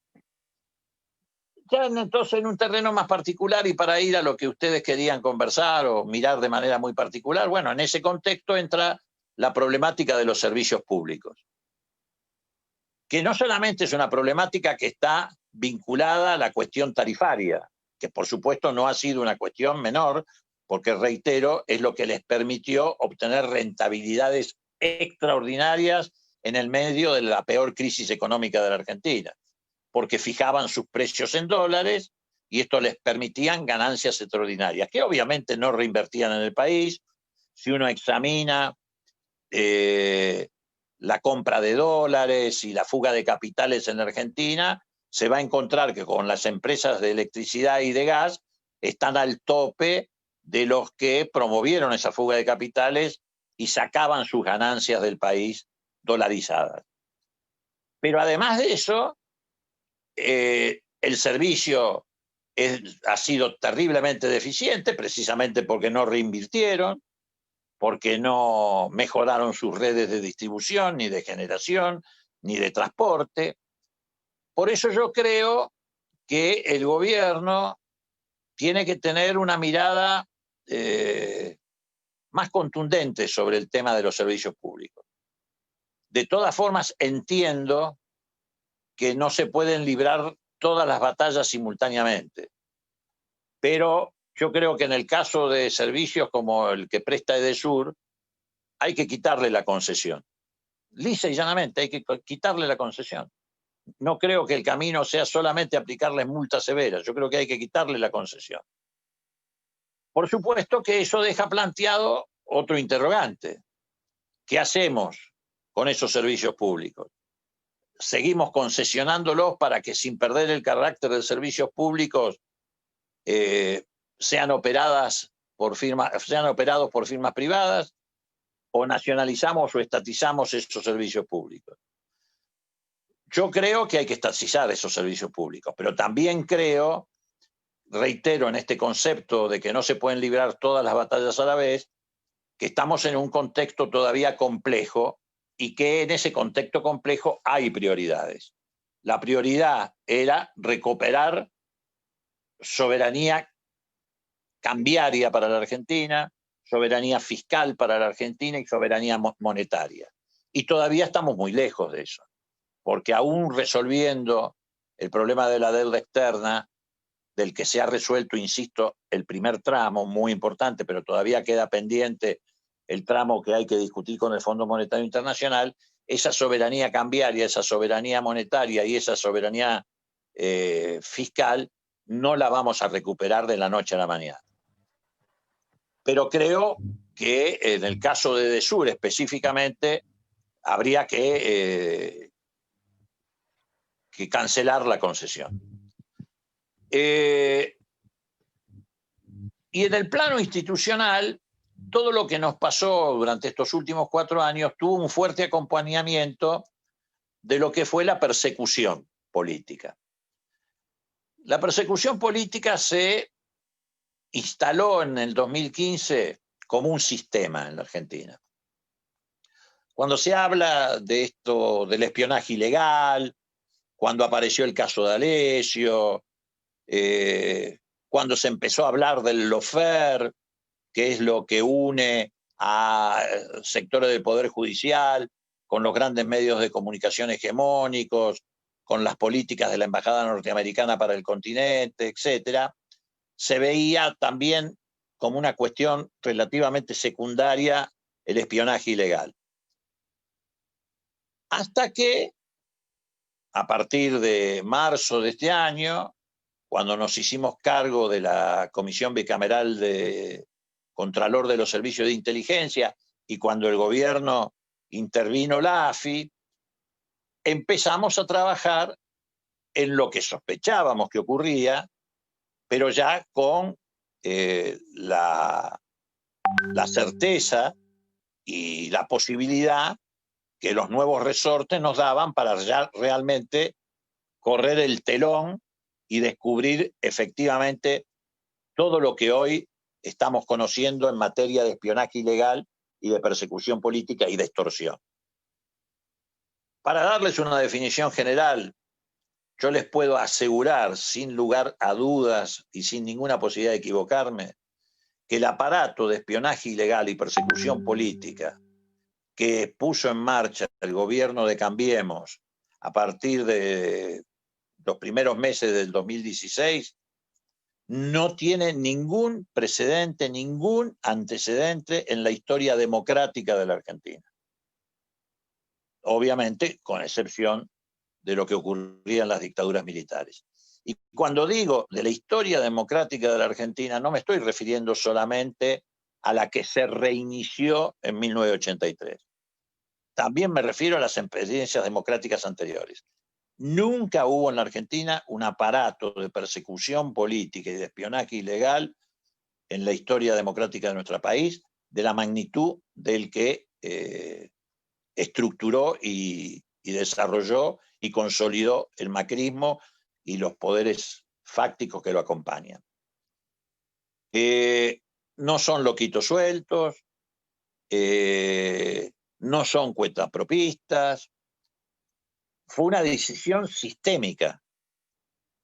ya entonces en un terreno más particular y para ir a lo que ustedes querían conversar o mirar de manera muy particular, bueno, en ese contexto entra la problemática de los servicios públicos, que no solamente es una problemática que está vinculada a la cuestión tarifaria, que por supuesto no ha sido una cuestión menor, porque reitero, es lo que les permitió obtener rentabilidades extraordinarias en el medio de la peor crisis económica de la Argentina, porque fijaban sus precios en dólares y esto les permitían ganancias extraordinarias, que obviamente no reinvertían en el país. Si uno examina la compra de dólares y la fuga de capitales en la Argentina, se va a encontrar que con las empresas de electricidad y de gas están al tope de los que promovieron esa fuga de capitales y sacaban sus ganancias del país dolarizadas. Pero además de eso, el servicio ha sido terriblemente deficiente, precisamente porque no reinvirtieron, porque no mejoraron sus redes de distribución, ni de generación, ni de transporte. Por eso yo creo que el gobierno tiene que tener una mirada más contundente sobre el tema de los servicios públicos. De todas formas, entiendo que no se pueden librar todas las batallas simultáneamente, pero yo creo que en el caso de servicios como el que presta Edesur, hay que quitarle la concesión. Lisa y llanamente hay que quitarle la concesión. No creo que el camino sea solamente aplicarles multas severas, yo creo que hay que quitarle la concesión. Por supuesto que eso deja planteado otro interrogante. ¿Qué hacemos con esos servicios públicos? ¿Seguimos concesionándolos para que sin perder el carácter de servicios públicos sean operados por firmas privadas? ¿O nacionalizamos o estatizamos esos servicios públicos? Yo creo que hay que estatizar esos servicios públicos, pero también creo, reitero en este concepto de que no se pueden librar todas las batallas a la vez, que estamos en un contexto todavía complejo y que en ese contexto complejo hay prioridades. La prioridad era recuperar soberanía cambiaria para la Argentina, soberanía fiscal para la Argentina y soberanía monetaria. Y todavía estamos muy lejos de eso, porque aún resolviendo el problema de la deuda externa, del que se ha resuelto, insisto, el primer tramo, muy importante, pero todavía queda pendiente el tramo que hay que discutir con el Fondo Monetario Internacional, esa soberanía cambiaria, esa soberanía monetaria y esa soberanía fiscal no la vamos a recuperar de la noche a la mañana. Pero creo que en el caso de Edesur específicamente habría que cancelar la concesión. Y en el plano institucional, todo lo que nos pasó durante estos últimos 4 años tuvo un fuerte acompañamiento de lo que fue la persecución política. La persecución política se instaló en el 2015 como un sistema en la Argentina. Cuando se habla de esto, del espionaje ilegal, cuando apareció el caso de Alessio, cuando se empezó a hablar del lawfare, que es lo que une a sectores del Poder Judicial con los grandes medios de comunicación hegemónicos, con las políticas de la Embajada Norteamericana para el continente, etcétera, se veía también como una cuestión relativamente secundaria el espionaje ilegal. Hasta que, a partir de marzo de este año, cuando nos hicimos cargo de la Comisión Bicameral de Contralor de los Servicios de Inteligencia y cuando el gobierno intervino la AFI, empezamos a trabajar en lo que sospechábamos que ocurría, pero ya con la certeza y la posibilidad que los nuevos resortes nos daban para ya realmente correr el telón y descubrir efectivamente todo lo que hoy estamos conociendo en materia de espionaje ilegal y de persecución política y de extorsión. Para darles una definición general, yo les puedo asegurar, sin lugar a dudas y sin ninguna posibilidad de equivocarme, que el aparato de espionaje ilegal y persecución política que puso en marcha el gobierno de Cambiemos a partir de los primeros meses del 2016 no tiene ningún precedente, ningún antecedente en la historia democrática de la Argentina. Obviamente, con excepción de lo que ocurría en las dictaduras militares. Y cuando digo de la historia democrática de la Argentina, no me estoy refiriendo solamente a la que se reinició en 1983. También me refiero a las experiencias democráticas anteriores. Nunca hubo en la Argentina un aparato de persecución política y de espionaje ilegal en la historia democrática de nuestro país de la magnitud del que estructuró y desarrolló y consolidó el macrismo y los poderes fácticos que lo acompañan. No son loquitos sueltos, no son cuentapropistas. Fue una decisión sistémica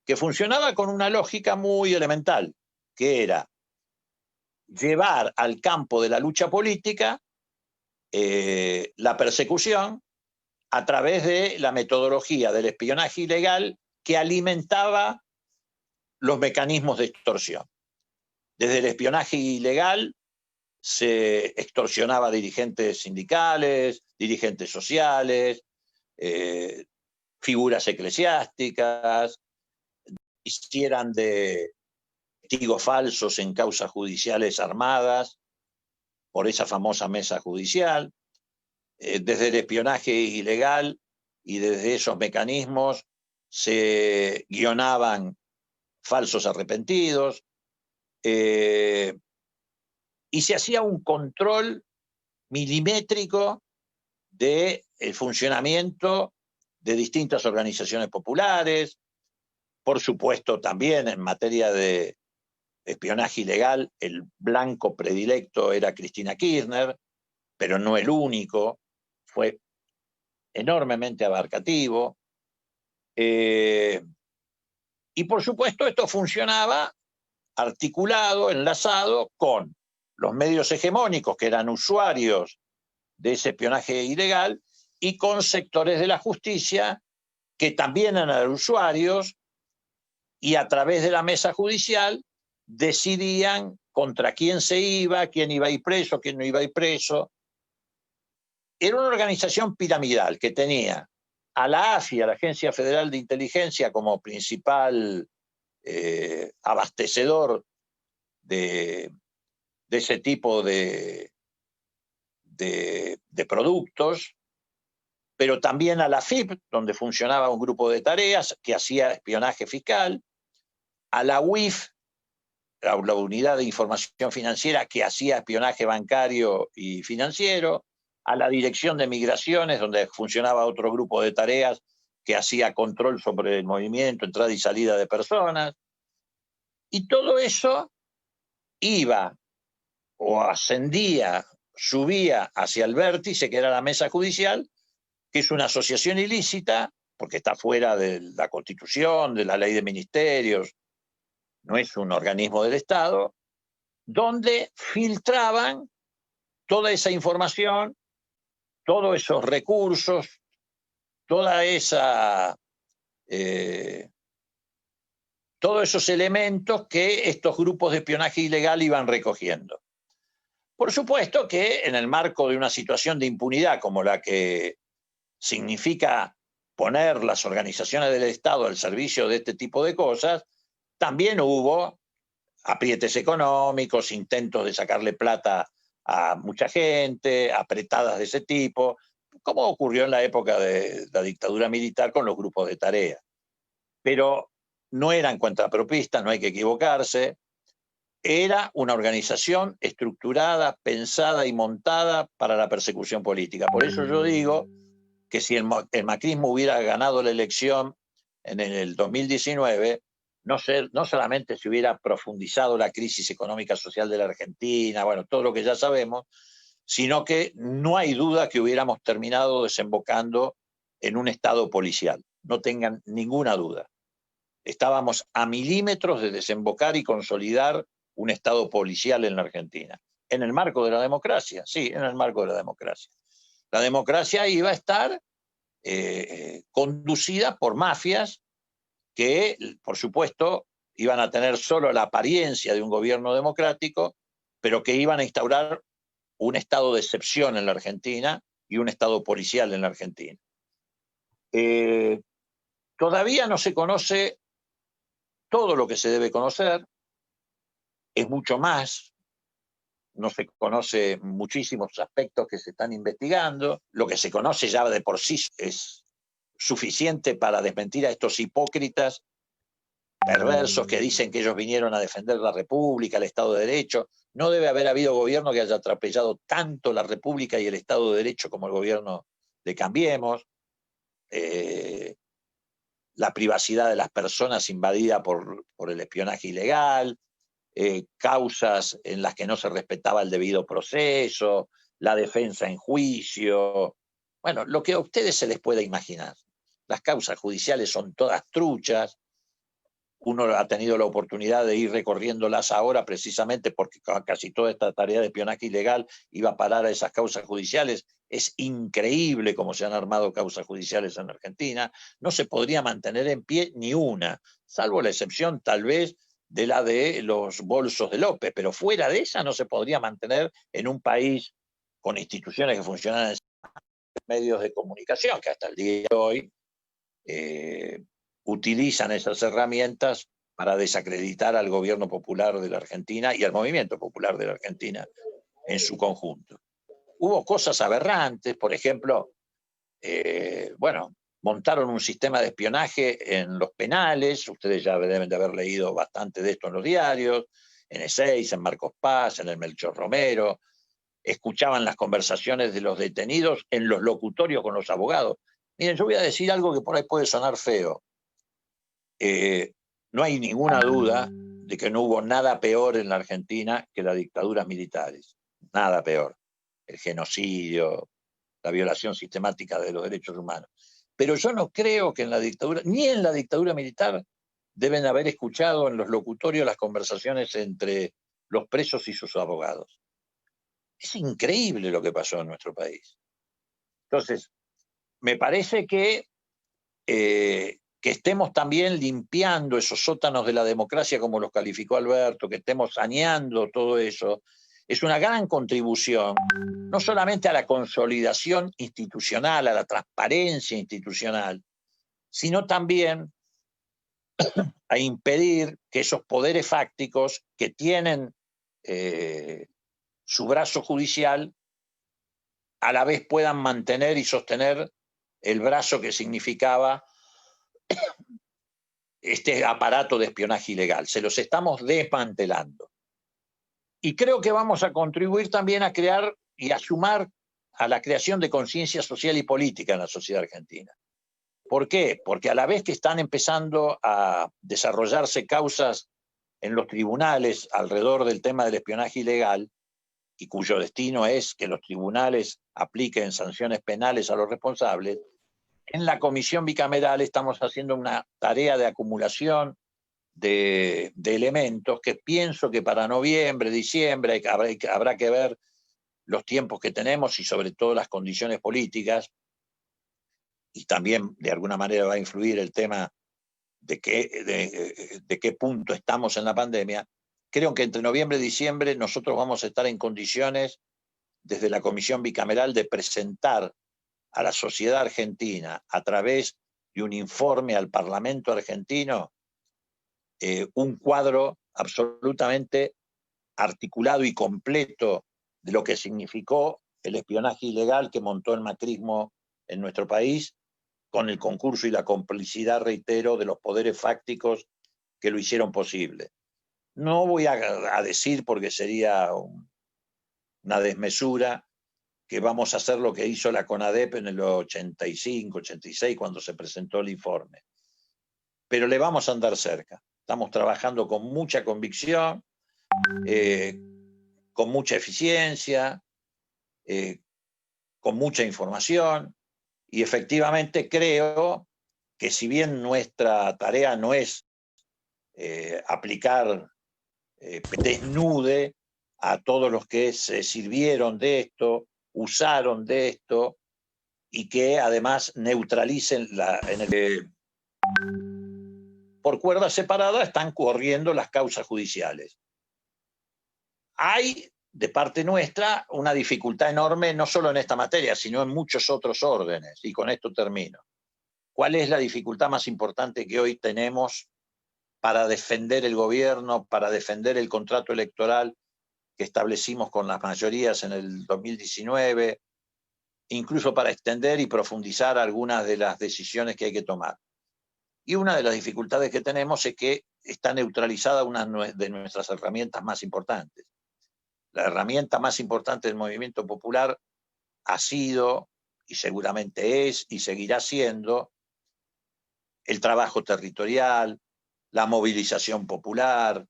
que funcionaba con una lógica muy elemental, que era llevar al campo de la lucha política la persecución a través de la metodología del espionaje ilegal que alimentaba los mecanismos de extorsión. Desde el espionaje ilegal se extorsionaba a dirigentes sindicales, dirigentes sociales, figuras eclesiásticas, hicieran de testigos falsos en causas judiciales armadas por esa famosa mesa judicial. Desde el espionaje ilegal y desde esos mecanismos se guionaban falsos arrepentidos y se hacía un control milimétrico del funcionamiento de distintas organizaciones populares. Por supuesto, también en materia de espionaje ilegal, el blanco predilecto era Cristina Kirchner, pero no el único, fue enormemente abarcativo. Y por supuesto esto funcionaba articulado, enlazado con los medios hegemónicos que eran usuarios de ese espionaje ilegal y con sectores de la justicia que también eran usuarios y a través de la mesa judicial decidían contra quién iba a ir preso, quién no iba a ir preso. Era una organización piramidal que tenía a la AFI, a la Agencia Federal de Inteligencia, como principal abastecedor de ese tipo de productos, pero también a la FIP, donde funcionaba un grupo de tareas que hacía espionaje fiscal, a la UIF, la Unidad de Información Financiera, que hacía espionaje bancario y financiero, a la Dirección de Migraciones, donde funcionaba otro grupo de tareas que hacía control sobre el movimiento, entrada y salida de personas. Y todo eso iba o ascendía, subía hacia el vértice, que era la mesa judicial, que es una asociación ilícita, porque está fuera de la Constitución, de la ley de ministerios, no es un organismo del Estado, donde filtraban toda esa información, todos esos recursos, todos esos elementos que estos grupos de espionaje ilegal iban recogiendo. Por supuesto que en el marco de una situación de impunidad como la que significa poner las organizaciones del Estado al servicio de este tipo de cosas, también hubo aprietes económicos, intentos de sacarle plata a mucha gente, apretadas de ese tipo, como ocurrió en la época de la dictadura militar con los grupos de tarea. Pero no eran cuentapropistas, no hay que equivocarse. Era una organización estructurada, pensada y montada para la persecución política. Por eso yo digo que si el macrismo hubiera ganado la elección en el 2019, no solamente se hubiera profundizado la crisis económica social de la Argentina, bueno, todo lo que ya sabemos, sino que no hay duda que hubiéramos terminado desembocando en un estado policial. no tengan ninguna duda. Estábamos a milímetros de desembocar y consolidar un Estado policial en la Argentina. En el marco de la democracia, sí, en el marco de la democracia. La democracia iba a estar conducida por mafias que, por supuesto, iban a tener solo la apariencia de un gobierno democrático, pero que iban a instaurar un estado de excepción en la Argentina y un estado policial en la Argentina. Todavía no se conoce todo lo que se debe conocer, es mucho más, no se conoce muchísimos aspectos que se están investigando, lo que se conoce ya de por sí es suficiente para desmentir a estos hipócritas perversos que dicen que ellos vinieron a defender la República, el Estado de Derecho. No debe haber habido gobierno que haya atropellado tanto la República y el Estado de Derecho como el gobierno de Cambiemos. La privacidad de las personas invadida por el espionaje ilegal, causas en las que no se respetaba el debido proceso, la defensa en juicio. Bueno, lo que a ustedes se les pueda imaginar. Las causas judiciales son todas truchas. Uno ha tenido la oportunidad de ir recorriéndolas ahora precisamente porque casi toda esta tarea de espionaje ilegal iba a parar a esas causas judiciales. Es increíble cómo se han armado causas judiciales en Argentina. No se podría mantener en pie ni una, salvo la excepción tal vez de la de los bolsos de López, pero fuera de esa no se podría mantener en un país con instituciones que funcionan en medios de comunicación, que hasta el día de hoy utilizan esas herramientas para desacreditar al gobierno popular de la Argentina y al movimiento popular de la Argentina en su conjunto. Hubo cosas aberrantes, por ejemplo, montaron un sistema de espionaje en los penales, ustedes ya deben de haber leído bastante de esto en los diarios, en E6, en Marcos Paz, en el Melchor Romero, escuchaban las conversaciones de los detenidos en los locutorios con los abogados. Miren, yo voy a decir algo que por ahí puede sonar feo. No hay ninguna duda de que no hubo nada peor en la Argentina que las dictaduras militares. Nada peor. El genocidio, la violación sistemática de los derechos humanos. Pero yo no creo que en la dictadura, ni en la dictadura militar, deben haber escuchado en los locutorios las conversaciones entre los presos y sus abogados. Es increíble lo que pasó en nuestro país. Entonces, me parece que estemos también limpiando esos sótanos de la democracia, como los calificó Alberto, que estemos saneando todo eso, es una gran contribución, no solamente a la consolidación institucional, a la transparencia institucional, sino también a impedir que esos poderes fácticos que tienen su brazo judicial a la vez puedan mantener y sostener el brazo que significaba este aparato de espionaje ilegal. Se los estamos desmantelando. Y creo que vamos a contribuir también a crear y a sumar a la creación de conciencia social y política en la sociedad argentina. ¿Por qué? Porque a la vez que están empezando a desarrollarse causas en los tribunales alrededor del tema del espionaje ilegal, y cuyo destino es que los tribunales apliquen sanciones penales a los responsables, en la comisión bicameral estamos haciendo una tarea de acumulación de elementos que pienso que para noviembre, diciembre, habrá que ver los tiempos que tenemos y sobre todo las condiciones políticas, y también de alguna manera va a influir el tema de qué punto estamos en la pandemia. Creo que entre noviembre y diciembre nosotros vamos a estar en condiciones, desde la comisión bicameral, de presentar a la sociedad argentina, a través de un informe al Parlamento argentino, un cuadro absolutamente articulado y completo de lo que significó el espionaje ilegal que montó el macrismo en nuestro país, con el concurso y la complicidad, reitero, de los poderes fácticos que lo hicieron posible. No voy a decir, porque sería una desmesura, que vamos a hacer lo que hizo la CONADEP en el 85, 86, cuando se presentó el informe. Pero le vamos a andar cerca. Estamos trabajando con mucha convicción, con mucha eficiencia, con mucha información, y efectivamente creo que si bien nuestra tarea no es aplicar desnude a todos los que se sirvieron de esto, usaron de esto, y que además neutralicen por cuerda separada están corriendo las causas judiciales. Hay, de parte nuestra, una dificultad enorme, no solo en esta materia, sino en muchos otros órdenes, y con esto termino. ¿Cuál es la dificultad más importante que hoy tenemos para defender el gobierno, para defender el contrato electoral que establecimos con las mayorías en el 2019, incluso para extender y profundizar algunas de las decisiones que hay que tomar? Y una de las dificultades que tenemos es que está neutralizada una de nuestras herramientas más importantes. La herramienta más importante del movimiento popular ha sido, y seguramente es, y seguirá siendo, el trabajo territorial, la movilización popular,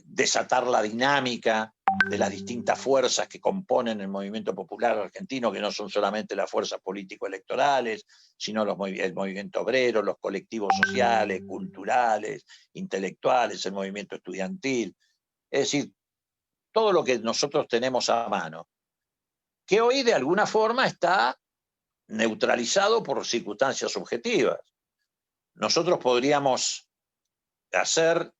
desatar la dinámica de las distintas fuerzas que componen el movimiento popular argentino, que no son solamente las fuerzas político-electorales, sino el movimiento obrero, los colectivos sociales, culturales, intelectuales, el movimiento estudiantil. Es decir, todo lo que nosotros tenemos a mano, que hoy de alguna forma está neutralizado por circunstancias objetivas. Nosotros podríamos hacer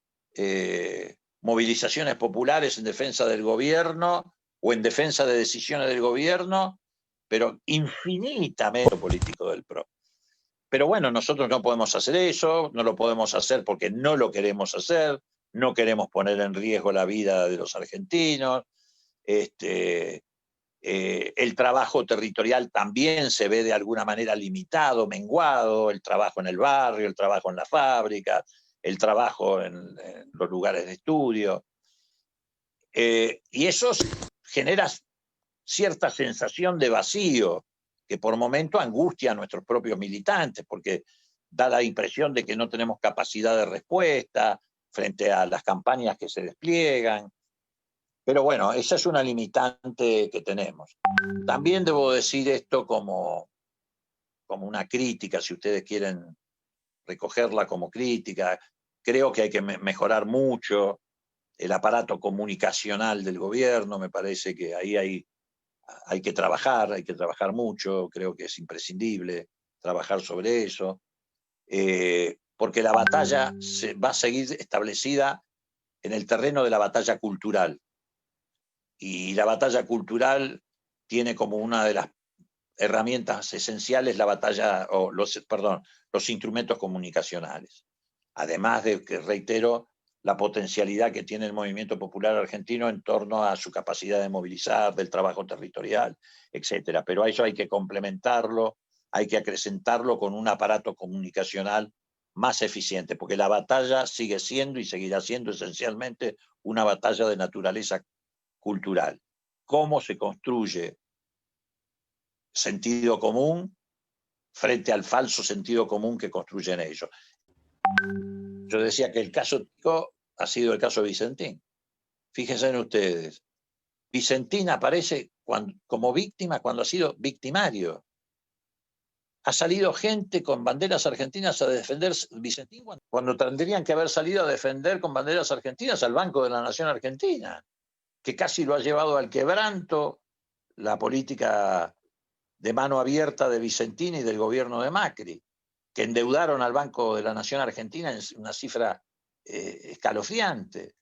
movilizaciones populares en defensa del gobierno o en defensa de decisiones del gobierno, pero infinitamente político del PRO. Pero bueno, nosotros no podemos hacer eso, no lo podemos hacer porque no lo queremos hacer, no queremos poner en riesgo la vida de los argentinos. El trabajo territorial también se ve de alguna manera limitado, menguado, el trabajo en el barrio, el trabajo en la fábrica, el trabajo en los lugares de estudio. Y eso genera cierta sensación de vacío que por momento angustia a nuestros propios militantes, porque da la impresión de que no tenemos capacidad de respuesta frente a las campañas que se despliegan. Pero bueno, esa es una limitante que tenemos. También debo decir esto como una crítica, si ustedes quieren recogerla como crítica. Creo que hay que mejorar mucho el aparato comunicacional del gobierno. Me parece que ahí hay que trabajar mucho. Creo que es imprescindible trabajar sobre eso, porque la batalla va a seguir establecida en el terreno de la batalla cultural. Y la batalla cultural tiene como una de las herramientas esenciales los instrumentos comunicacionales. Además de que, reitero, la potencialidad que tiene el movimiento popular argentino en torno a su capacidad de movilizar, del trabajo territorial, etc. Pero a eso hay que complementarlo, hay que acrecentarlo con un aparato comunicacional más eficiente, porque la batalla sigue siendo y seguirá siendo esencialmente una batalla de naturaleza cultural. ¿Cómo se construye sentido común frente al falso sentido común que construyen ellos? Yo decía que el caso típico ha sido el caso de Vicentín. Fíjense en ustedes, Vicentín aparece como víctima cuando ha sido victimario. Ha salido gente con banderas argentinas a defender Vicentín cuando tendrían que haber salido a defender con banderas argentinas al Banco de la Nación Argentina, que casi lo ha llevado al quebranto la política de mano abierta de Vicentín y del gobierno de Macri, que endeudaron al Banco de la Nación Argentina en una cifra escalofriante.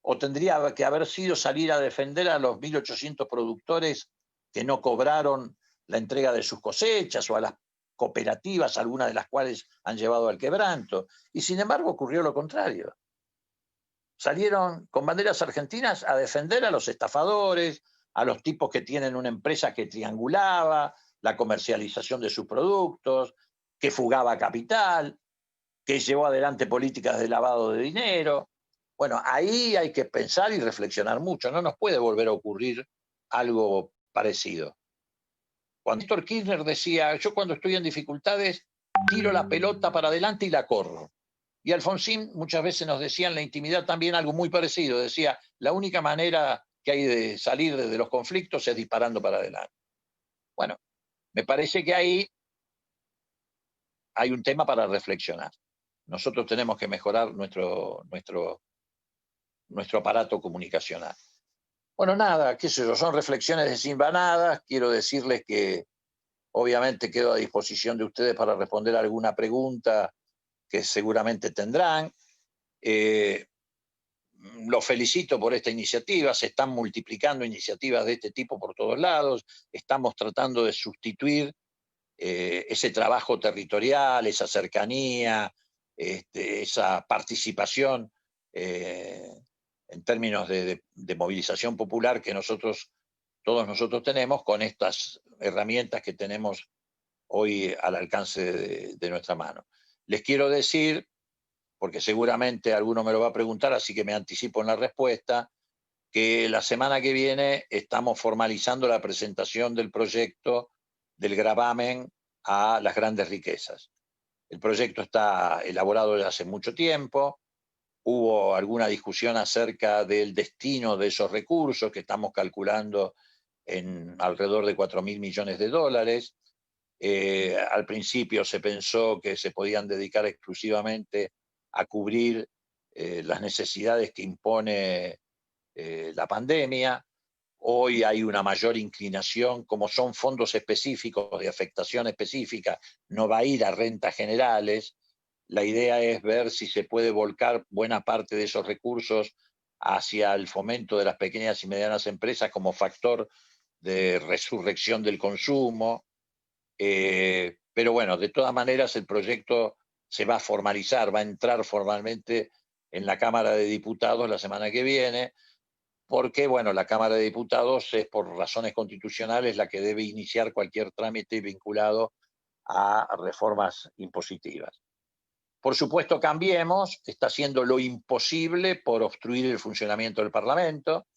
O tendría que haber sido salir a defender a los 1.800 productores que no cobraron la entrega de sus cosechas, o a las cooperativas, algunas de las cuales han llevado al quebranto. Y sin embargo ocurrió lo contrario. Salieron con banderas argentinas a defender a los estafadores, a los tipos que tienen una empresa que triangulaba la comercialización de sus productos, que fugaba capital, que llevó adelante políticas de lavado de dinero. Bueno, ahí hay que pensar y reflexionar mucho. No nos puede volver a ocurrir algo parecido. Cuando Néstor Kirchner decía, yo cuando estoy en dificultades tiro la pelota para adelante y la corro. Y Alfonsín muchas veces nos decía en la intimidad también algo muy parecido. Decía, la única manera que hay de salir de los conflictos es disparando para adelante. Bueno, me parece que ahí hay un tema para reflexionar. Nosotros tenemos que mejorar nuestro aparato comunicacional. Bueno, nada, qué sé yo, son reflexiones desinvanadas. Quiero decirles que obviamente quedo a disposición de ustedes para responder alguna pregunta que seguramente tendrán. Los felicito por esta iniciativa. Se están multiplicando iniciativas de este tipo por todos lados. Estamos tratando de sustituir ese trabajo territorial, esa cercanía, esa participación en términos de movilización popular que todos nosotros tenemos, con estas herramientas que tenemos hoy al alcance de nuestra mano. Les quiero decir, porque seguramente alguno me lo va a preguntar, así que me anticipo en la respuesta, que la semana que viene estamos formalizando la presentación del proyecto del gravamen a las grandes riquezas. El proyecto está elaborado desde hace mucho tiempo. Hubo alguna discusión acerca del destino de esos recursos, que estamos calculando en alrededor de 4.000 millones de dólares. Al principio se pensó que se podían dedicar exclusivamente a cubrir las necesidades que impone la pandemia. Hoy hay una mayor inclinación, como son fondos específicos de afectación específica, no va a ir a rentas generales. La idea es ver si se puede volcar buena parte de esos recursos hacia el fomento de las pequeñas y medianas empresas como factor de resurrección del consumo. Pero bueno, de todas maneras el proyecto se va a formalizar, va a entrar formalmente en la Cámara de Diputados la semana que viene, porque bueno, la Cámara de Diputados es, por razones constitucionales, la que debe iniciar cualquier trámite vinculado a reformas impositivas. Por supuesto, Cambiemos está haciendo lo imposible por obstruir el funcionamiento del Parlamento,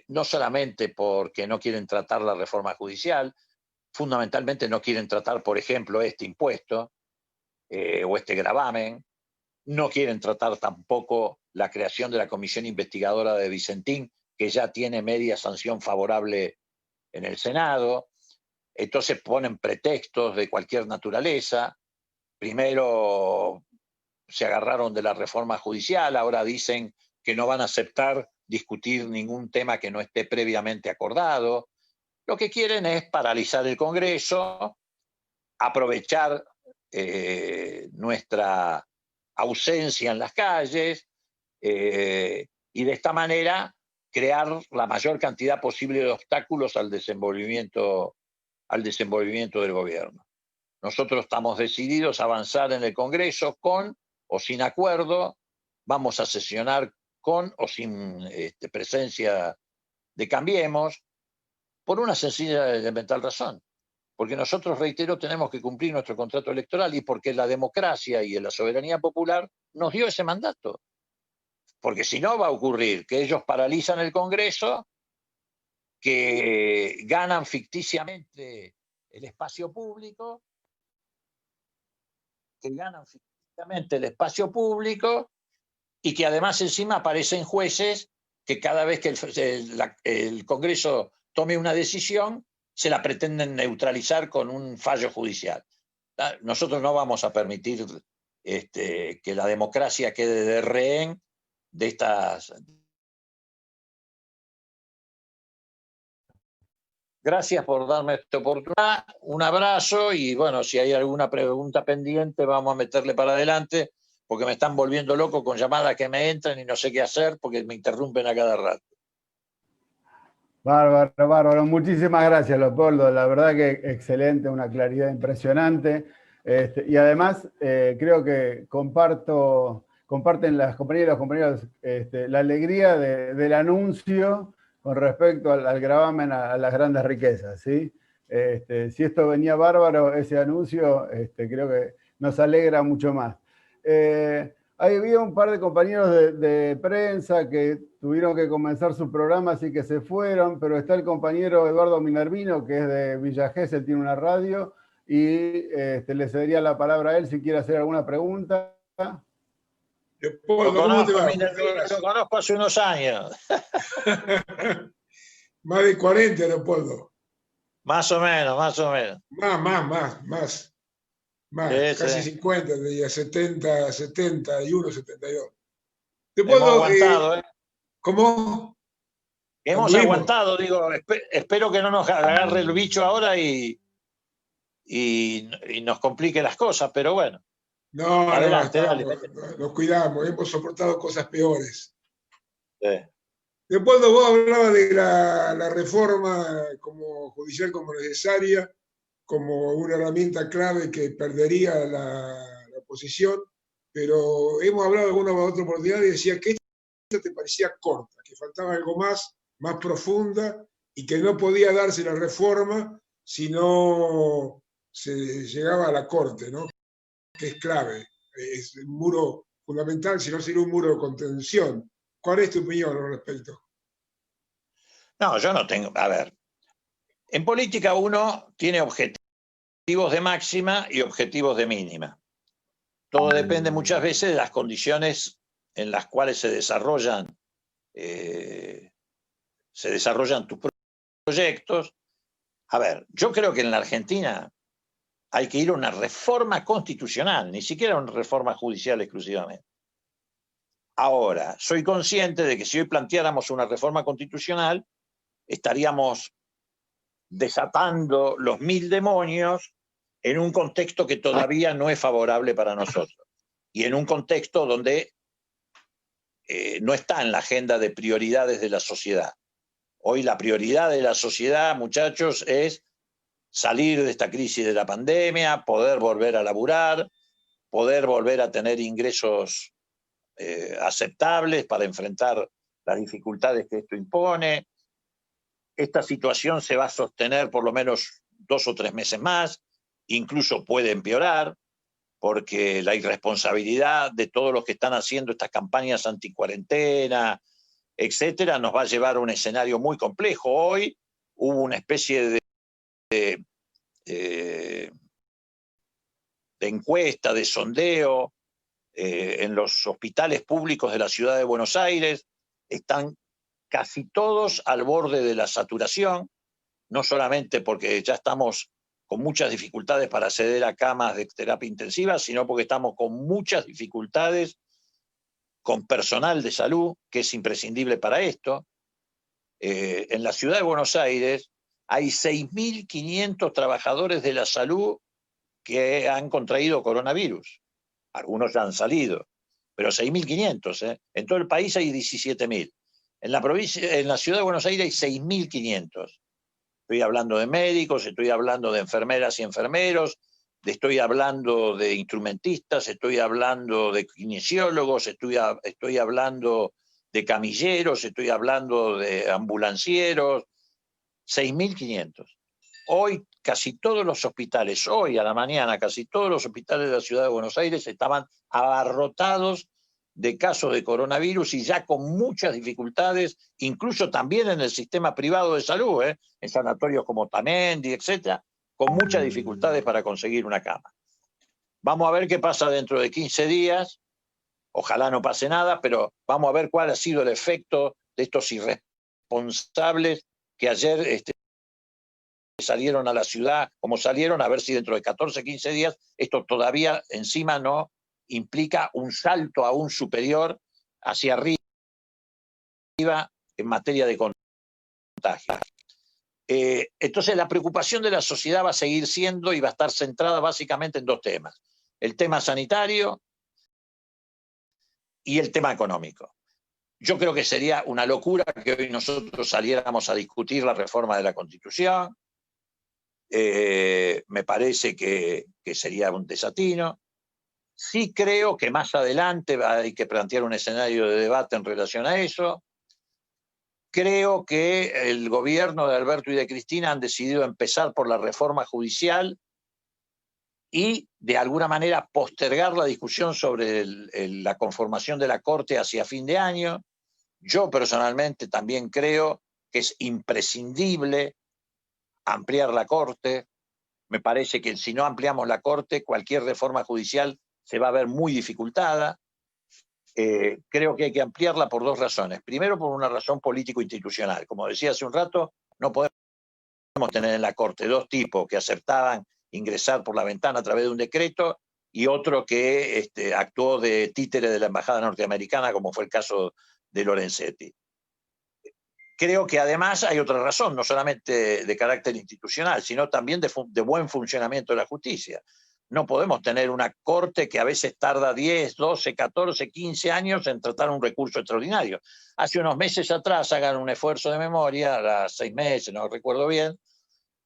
no solamente porque no quieren tratar la reforma judicial, fundamentalmente no quieren tratar, por ejemplo, este impuesto o este gravamen, no quieren tratar tampoco la creación de la comisión investigadora de Vicentín, que ya tiene media sanción favorable en el Senado. Entonces ponen pretextos de cualquier naturaleza. Primero se agarraron de la reforma judicial, ahora dicen que no van a aceptar discutir ningún tema que no esté previamente acordado. Lo que quieren es paralizar el Congreso, aprovechar nuestra ausencia en las calles y de esta manera crear la mayor cantidad posible de obstáculos al desenvolvimiento del gobierno. Nosotros estamos decididos a avanzar en el Congreso con o sin acuerdo. Vamos a sesionar con o sin presencia de Cambiemos, por una sencilla y elemental razón. Porque nosotros, reitero, tenemos que cumplir nuestro contrato electoral y porque la democracia y la soberanía popular nos dio ese mandato. Porque si no, va a ocurrir que ellos paralizan el Congreso, que ganan ficticiamente el espacio público, y que además encima aparecen jueces que cada vez que el Congreso tome una decisión, se la pretenden neutralizar con un fallo judicial. Nosotros no vamos a permitir que la democracia quede de rehén de estas. Gracias por darme esta oportunidad, un abrazo y bueno, si hay alguna pregunta pendiente vamos a meterle para adelante porque me están volviendo loco con llamadas que me entran y no sé qué hacer porque me interrumpen a cada rato. Bárbaro, bárbaro. Muchísimas gracias, Leopoldo. La verdad que excelente, una claridad impresionante. Y además creo que comparten las compañeras y los compañeros la alegría del anuncio con respecto al gravamen a las grandes riquezas, ¿sí? Si esto venía bárbaro, ese anuncio, creo que nos alegra mucho más. Había un par de compañeros de prensa que tuvieron que comenzar su programa, así que se fueron, pero está el compañero Eduardo Minervino, que es de Villa Gesell, tiene una radio, y le cedería la palabra a él si quiere hacer alguna pregunta. Leopoldo, ¿cómo te va? Lo conozco hace unos años. Más de 40, Leopoldo. Más o menos, más o menos. Más. Más, Sí, casi sí. 50, tenía 70, 71, 72. Hemos aguantado, ¿eh? ¿Cómo? Hemos Anduvimos. aguantado, digo, espero que no nos agarre el bicho ahora y nos complique las cosas, pero bueno. No, Adelante, dale. nos cuidamos, hemos soportado cosas peores. Sí. Leopoldo, vos hablabas de la reforma como judicial como necesaria, como una herramienta clave que perdería la oposición, pero hemos hablado alguna otra oportunidad y decía que esta te parecía corta, que faltaba algo más profunda y que no podía darse la reforma si no se llegaba a la Corte, ¿no? Que es clave, es un muro fundamental, si no sería un muro de contención. ¿Cuál es tu opinión al respecto? No, yo no tengo. A ver, en política uno tiene objetivos de máxima y objetivos de mínima. Todo depende muchas veces de las condiciones en las cuales se desarrollan tus proyectos. A ver, yo creo que en la Argentina hay que ir a una reforma constitucional, ni siquiera una reforma judicial exclusivamente. Ahora, soy consciente de que si hoy planteáramos una reforma constitucional, estaríamos desatando los 1000 demonios en un contexto que todavía no es favorable para nosotros y en un contexto donde no está en la agenda de prioridades de la sociedad. Hoy la prioridad de la sociedad, muchachos, es salir de esta crisis de la pandemia, poder volver a laburar, poder volver a tener ingresos aceptables para enfrentar las dificultades que esto impone. Esta situación se va a sostener por lo menos 2 o 3 meses más, incluso puede empeorar, porque la irresponsabilidad de todos los que están haciendo estas campañas anticuarentena, etcétera, nos va a llevar a un escenario muy complejo. Hoy hubo una especie de encuesta, de sondeo en los hospitales públicos de la ciudad de Buenos Aires. Están casi todos al borde de la saturación, no solamente porque ya estamos con muchas dificultades para acceder a camas de terapia intensiva, sino porque estamos con muchas dificultades con personal de salud, que es imprescindible para esto. En la ciudad de Buenos Aires hay 6.500 trabajadores de la salud que han contraído coronavirus. Algunos ya han salido, pero 6.500, ¿eh? En todo el país hay 17.000. En la ciudad de Buenos Aires hay 6.500. Estoy hablando de médicos, estoy hablando de enfermeras y enfermeros, estoy hablando de instrumentistas, estoy hablando de kinesiólogos, estoy hablando de camilleros, estoy hablando de ambulancieros, 6.500. Hoy casi todos los hospitales, hoy a la mañana, casi todos los hospitales de la ciudad de Buenos Aires estaban abarrotados de casos de coronavirus y ya con muchas dificultades, incluso también en el sistema privado de salud, en sanatorios como Tamendi, etcétera, con muchas dificultades para conseguir una cama. Vamos a ver qué pasa dentro de 15 días, ojalá no pase nada, pero vamos a ver cuál ha sido el efecto de estos irresponsables que ayer salieron a la ciudad, como salieron, a ver si dentro de 14, 15 días esto todavía encima no implica un salto aún superior hacia arriba en materia de contagio. Entonces la preocupación de la sociedad va a seguir siendo y va a estar centrada básicamente en 2 temas: el tema sanitario y el tema económico. Yo creo que sería una locura que hoy nosotros saliéramos a discutir la reforma de la Constitución. Me parece que sería un desatino. Sí creo que más adelante hay que plantear un escenario de debate en relación a eso. Creo que el gobierno de Alberto y de Cristina han decidido empezar por la reforma judicial y de alguna manera postergar la discusión sobre la conformación de la Corte hacia fin de año. Yo personalmente también creo que es imprescindible ampliar la Corte. Me parece que si no ampliamos la Corte, cualquier reforma judicial se va a ver muy dificultada. Creo que hay que ampliarla por 2 razones. Primero, por una razón político-institucional. Como decía hace un rato, no podemos tener en la Corte 2 tipos que aceptaban ingresar por la ventana a través de un decreto, y otro que actuó de títere de la embajada norteamericana, como fue el caso de Lorenzetti. Creo que además hay otra razón, no solamente de carácter institucional, sino también de buen funcionamiento de la justicia. No podemos tener una corte que a veces tarda 10, 12, 14, 15 años en tratar un recurso extraordinario. Hace unos meses atrás, hagan un esfuerzo de memoria, a 6 meses, no recuerdo bien,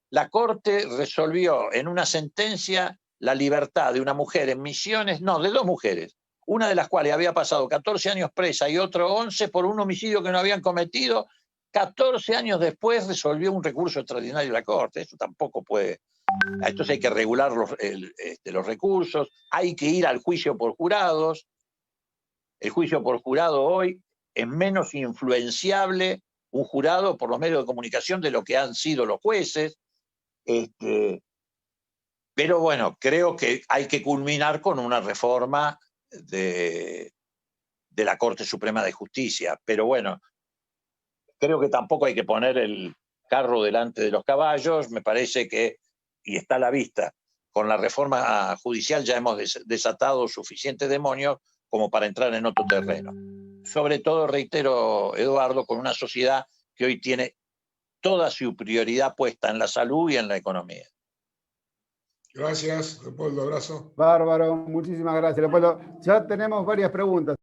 la Corte resolvió en una sentencia la libertad de una mujer en Misiones, no, de 2 mujeres, una de las cuales había pasado 14 años presa y otro 11 por un homicidio que no habían cometido. 14 años después resolvió un recurso extraordinario la Corte. Eso tampoco puede. Entonces hay que regular los recursos, hay que ir al juicio por jurados. El juicio por jurado hoy es menos influenciable un jurado por los medios de comunicación de lo que han sido los jueces. Pero bueno, creo que hay que culminar con una reforma de la Corte Suprema de Justicia. Pero bueno, creo que tampoco hay que poner el carro delante de los caballos. Me parece que, y está a la vista, con la reforma judicial ya hemos desatado suficientes demonios como para entrar en otro terreno. Sobre todo, reitero, Eduardo, con una sociedad que hoy tiene toda su prioridad puesta en la salud y en la economía. Gracias, Leopoldo, abrazo. Bárbaro, muchísimas gracias, Leopoldo. Ya tenemos varias preguntas,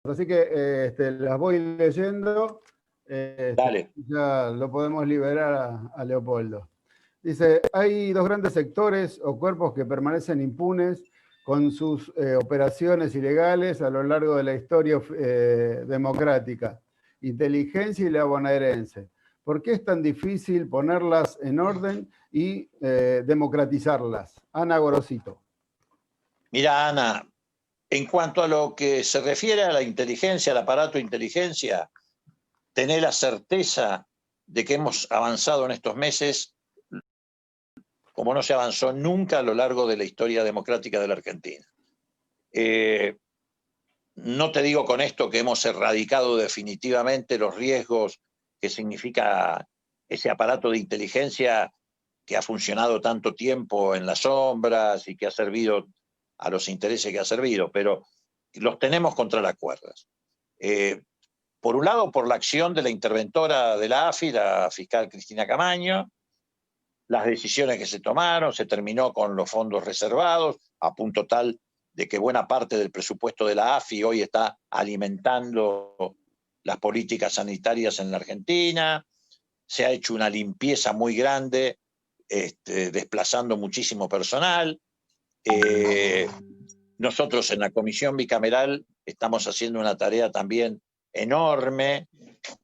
así que las voy leyendo. Dale. Ya lo podemos liberar a Leopoldo. Dice, hay 2 grandes sectores o cuerpos que permanecen impunes con sus operaciones ilegales a lo largo de la historia democrática, inteligencia y la bonaerense. ¿Por qué es tan difícil ponerlas en orden y democratizarlas? Ana Gorosito. Mira, Ana, en cuanto a lo que se refiere a la inteligencia, al aparato de inteligencia, tener la certeza de que hemos avanzado en estos meses como no se avanzó nunca a lo largo de la historia democrática de la Argentina. No te digo con esto que hemos erradicado definitivamente los riesgos que significa ese aparato de inteligencia que ha funcionado tanto tiempo en las sombras y que ha servido a los intereses que ha servido, pero los tenemos contra las cuerdas. Por un lado, por la acción de la interventora de la AFI, la fiscal Cristina Camaño, las decisiones que se tomaron, se terminó con los fondos reservados, a punto tal de que buena parte del presupuesto de la AFI hoy está alimentando las políticas sanitarias en la Argentina. Se ha hecho una limpieza muy grande, desplazando muchísimo personal. Nosotros en la Comisión Bicameral estamos haciendo una tarea también enorme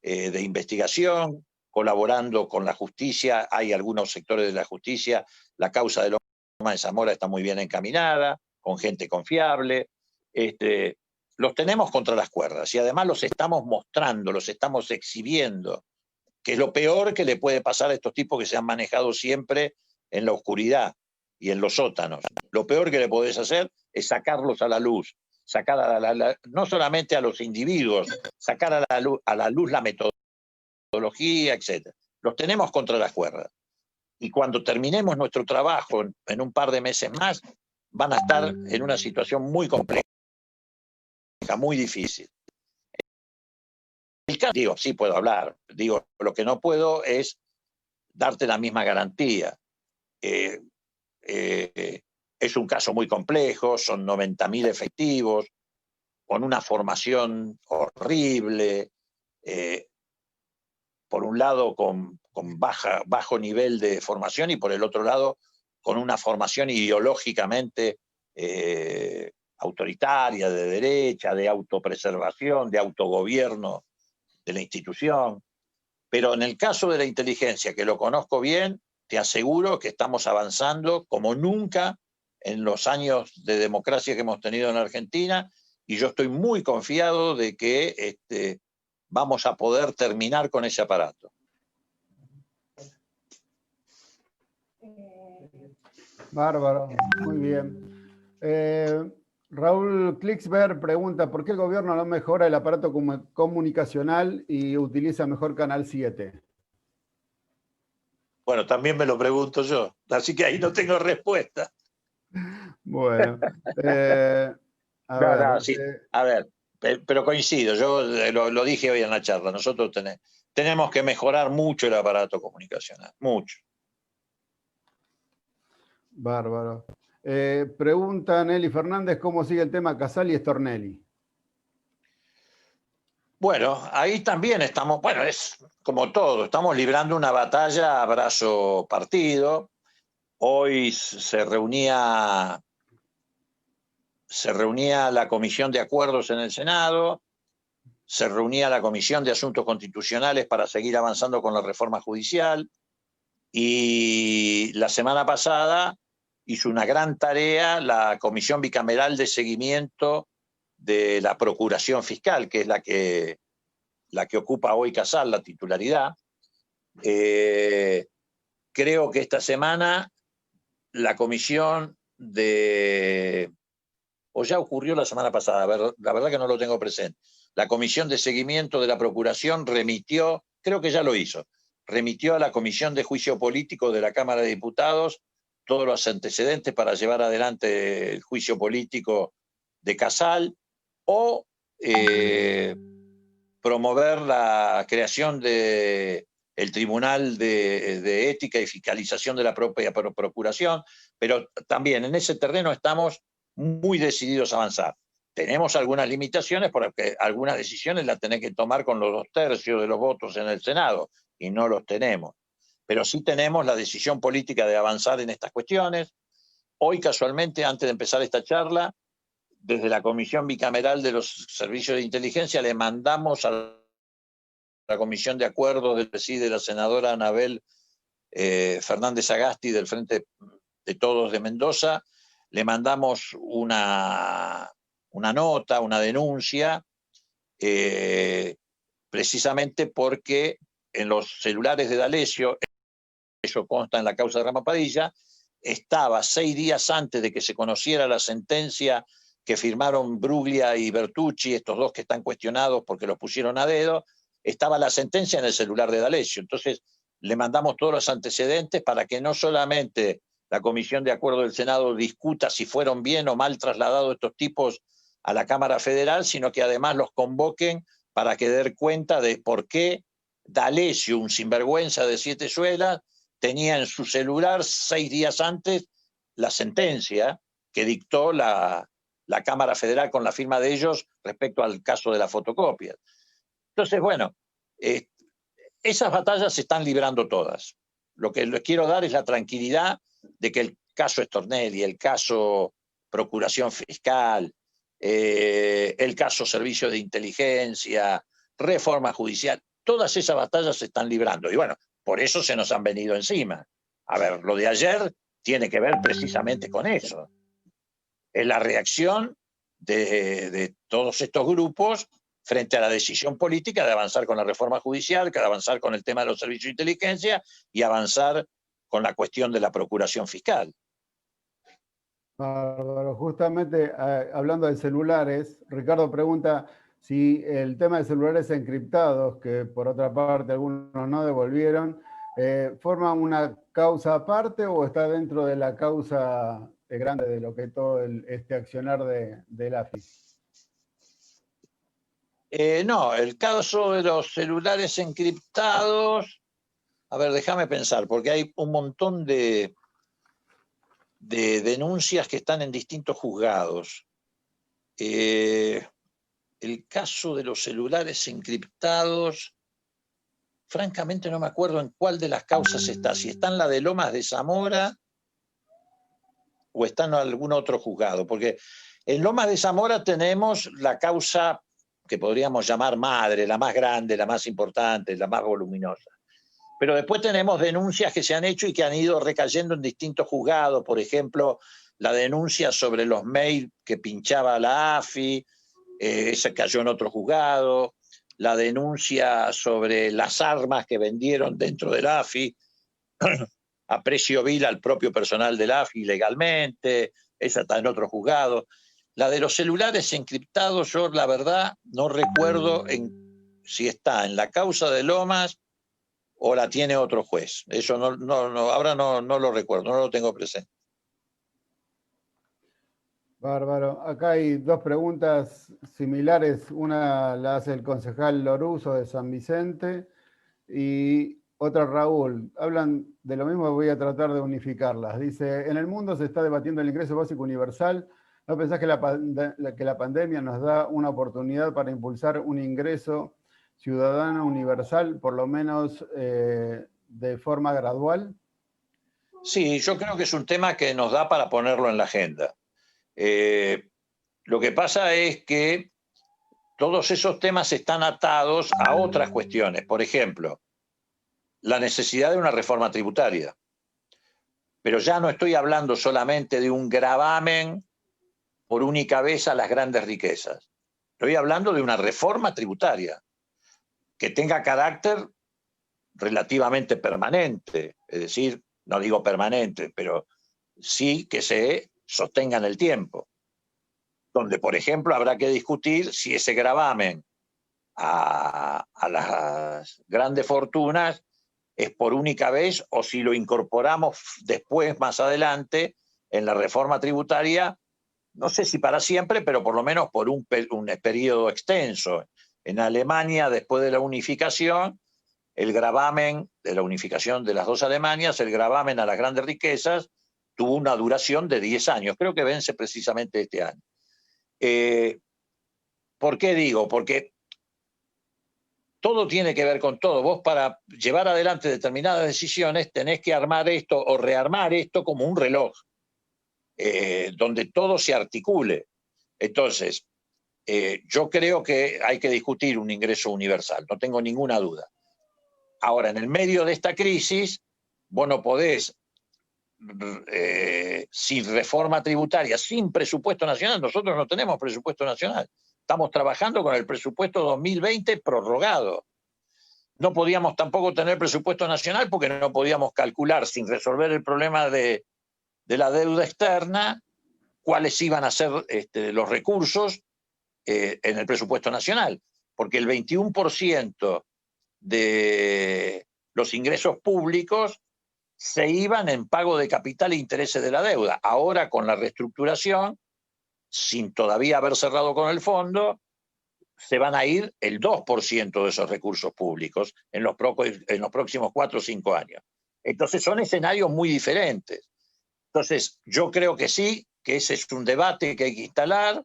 de investigación, colaborando con la justicia. Hay algunos sectores de la justicia, la causa de Loma de Zamora está muy bien encaminada, con gente confiable. Los tenemos contra las cuerdas y además los estamos mostrando, los estamos exhibiendo, que es lo peor que le puede pasar a estos tipos que se han manejado siempre en la oscuridad y en los sótanos. Lo peor que le podés hacer es sacarlos a la luz, sacar no solamente a los individuos, sacar a la luz la metodología, etc. Los tenemos contra las cuerdas. Y cuando terminemos nuestro trabajo en un par de meses más, van a estar en una situación muy compleja, muy difícil. Digo, sí puedo hablar. Digo, lo que no puedo es darte la misma garantía. Es un caso muy complejo, son 90.000 efectivos, con una formación horrible, por un lado con bajo nivel de formación y por el otro lado con una formación ideológicamente autoritaria, de derecha, de autopreservación, de autogobierno de la institución. Pero en el caso de la inteligencia, que lo conozco bien, te aseguro que estamos avanzando como nunca en los años de democracia que hemos tenido en Argentina, y yo estoy muy confiado de que vamos a poder terminar con ese aparato. Bárbaro, muy bien. Raúl Klicksberg pregunta, ¿por qué el gobierno no mejora el aparato comunicacional y utiliza mejor Canal 7? Bueno, también me lo pregunto yo, así que ahí no tengo respuesta. Bueno, Sí, a ver, pero coincido, yo lo dije hoy en la charla, nosotros tenemos que mejorar mucho el aparato comunicacional, mucho. Bárbaro. Pregunta Nelly Fernández, ¿cómo sigue el tema Casal y Stornelli? Bueno, ahí también estamos, bueno, es como todo, estamos librando una batalla a brazo partido. Hoy se reunía la Comisión de Acuerdos en el Senado, se reunía la Comisión de Asuntos Constitucionales para seguir avanzando con la reforma judicial, y la semana pasada hizo una gran tarea la Comisión Bicameral de Seguimiento de la Procuración Fiscal, que es la que ocupa hoy Casal, la titularidad. Creo que esta semana la comisión o ya ocurrió la semana pasada, la verdad que no lo tengo presente, la Comisión de Seguimiento de la Procuración remitió, creo que ya lo hizo, remitió a la Comisión de Juicio Político de la Cámara de Diputados todos los antecedentes para llevar adelante el juicio político de Casal, o promover la creación del Tribunal de Ética y Fiscalización de la propia Procuración, pero también en ese terreno estamos muy decididos a avanzar. Tenemos algunas limitaciones porque algunas decisiones las tenés que tomar con los 2/3 de los votos en el Senado, y no los tenemos. Pero sí tenemos la decisión política de avanzar en estas cuestiones. Hoy, casualmente, antes de empezar esta charla, desde la Comisión Bicameral de los Servicios de Inteligencia le mandamos a la Comisión de Acuerdos del preside la senadora Anabel Fernández Agasti del Frente de Todos de Mendoza, le mandamos una nota, una denuncia, precisamente porque en los celulares de D'Alessio, eso consta en la causa de Rama Padilla, estaba 6 días antes de que se conociera la sentencia que firmaron Bruglia y Bertucci, estos dos que están cuestionados porque los pusieron a dedo, estaba la sentencia en el celular de D'Alessio. Entonces le mandamos todos los antecedentes para que no solamente la Comisión de Acuerdo del Senado discuta si fueron bien o mal trasladados estos tipos a la Cámara Federal, sino que además los convoquen para que den cuenta de por qué D'Alessio, un sinvergüenza de 7 suelas, tenía en su celular 6 días antes la sentencia que dictó la Cámara Federal con la firma de ellos respecto al caso de la fotocopia. Entonces, bueno, esas batallas se están librando todas. Lo que les quiero dar es la tranquilidad de que el caso Stornelli, el caso Procuración Fiscal, el caso Servicios de Inteligencia, reforma judicial, todas esas batallas se están librando. Y bueno, por eso se nos han venido encima. A ver, lo de ayer tiene que ver precisamente con eso. Es la reacción de todos estos grupos frente a la decisión política de avanzar con la reforma judicial, de avanzar con el tema de los servicios de inteligencia y avanzar con la cuestión de la procuración fiscal. Bárbaro. Justamente hablando de celulares, Ricardo pregunta si el tema de celulares encriptados, que por otra parte algunos no devolvieron, ¿forman una causa aparte o está dentro de la causa grande de lo que es todo este accionar de la AFI? No, el caso de los celulares encriptados, a ver, déjame pensar, porque hay un montón de denuncias que están en distintos juzgados. El caso de los celulares encriptados, francamente no me acuerdo en cuál de las causas está, si está en la de Lomas de Zamora o está en algún otro juzgado, porque en Lomas de Zamora tenemos la causa que podríamos llamar madre, la más grande, la más importante, la más voluminosa. Pero después tenemos denuncias que se han hecho y que han ido recayendo en distintos juzgados, por ejemplo, la denuncia sobre los mails que pinchaba la AFI, esa cayó en otro juzgado, la denuncia sobre las armas que vendieron dentro de la AFI a precio vil al propio personal de la AFI legalmente, esa está en otro juzgado. La de los celulares encriptados, yo la verdad no recuerdo si está en la causa de Lomas o la tiene otro juez. Eso ahora no lo recuerdo, no lo tengo presente. Bárbaro. Acá hay dos preguntas similares. Una la hace el concejal Loruso de San Vicente y otra Raúl. Hablan de lo mismo, voy a tratar de unificarlas. Dice, en el mundo se está debatiendo el ingreso básico universal. ¿No pensás que la pandemia nos da una oportunidad para impulsar un ingreso ciudadano universal, por lo menos de forma gradual? Sí, yo creo que es un tema que nos da para ponerlo en la agenda. Lo que pasa es que todos esos temas están atados a otras cuestiones. Por ejemplo, la necesidad de una reforma tributaria. Pero ya no estoy hablando solamente de un gravamen por única vez a las grandes riquezas. Estoy hablando de una reforma tributaria que tenga carácter relativamente permanente. Es decir, no digo permanente, pero sí que se sostenga en el tiempo. Donde, por ejemplo, habrá que discutir si ese gravamen a las grandes fortunas es por única vez o si lo incorporamos después, más adelante, en la reforma tributaria, no sé si para siempre, pero por lo menos por un periodo extenso. En Alemania, después de la unificación, el gravamen de la unificación de las dos Alemanias, el gravamen a las grandes riquezas, tuvo una duración de 10 años. Creo que vence precisamente este año. ¿Por qué digo? Porque todo tiene que ver con todo. Vos, para llevar adelante determinadas decisiones, tenés que armar esto o rearmar esto como un reloj, donde todo se articule. Entonces, yo creo que hay que discutir un ingreso universal, no tengo ninguna duda. Ahora, en el medio de esta crisis, vos no podés, sin reforma tributaria, sin presupuesto nacional. Nosotros no tenemos presupuesto nacional. Estamos trabajando con el presupuesto 2020 prorrogado. No podíamos tampoco tener presupuesto nacional porque no podíamos calcular, sin resolver el problema de la deuda externa, cuáles iban a ser los recursos en el presupuesto nacional. Porque el 21% de los ingresos públicos se iban en pago de capital e intereses de la deuda. Ahora, con la reestructuración, sin todavía haber cerrado con el fondo, se van a ir el 2% de esos recursos públicos en los próximos 4 o 5 años. Entonces son escenarios muy diferentes. Entonces yo creo que sí, que ese es un debate que hay que instalar,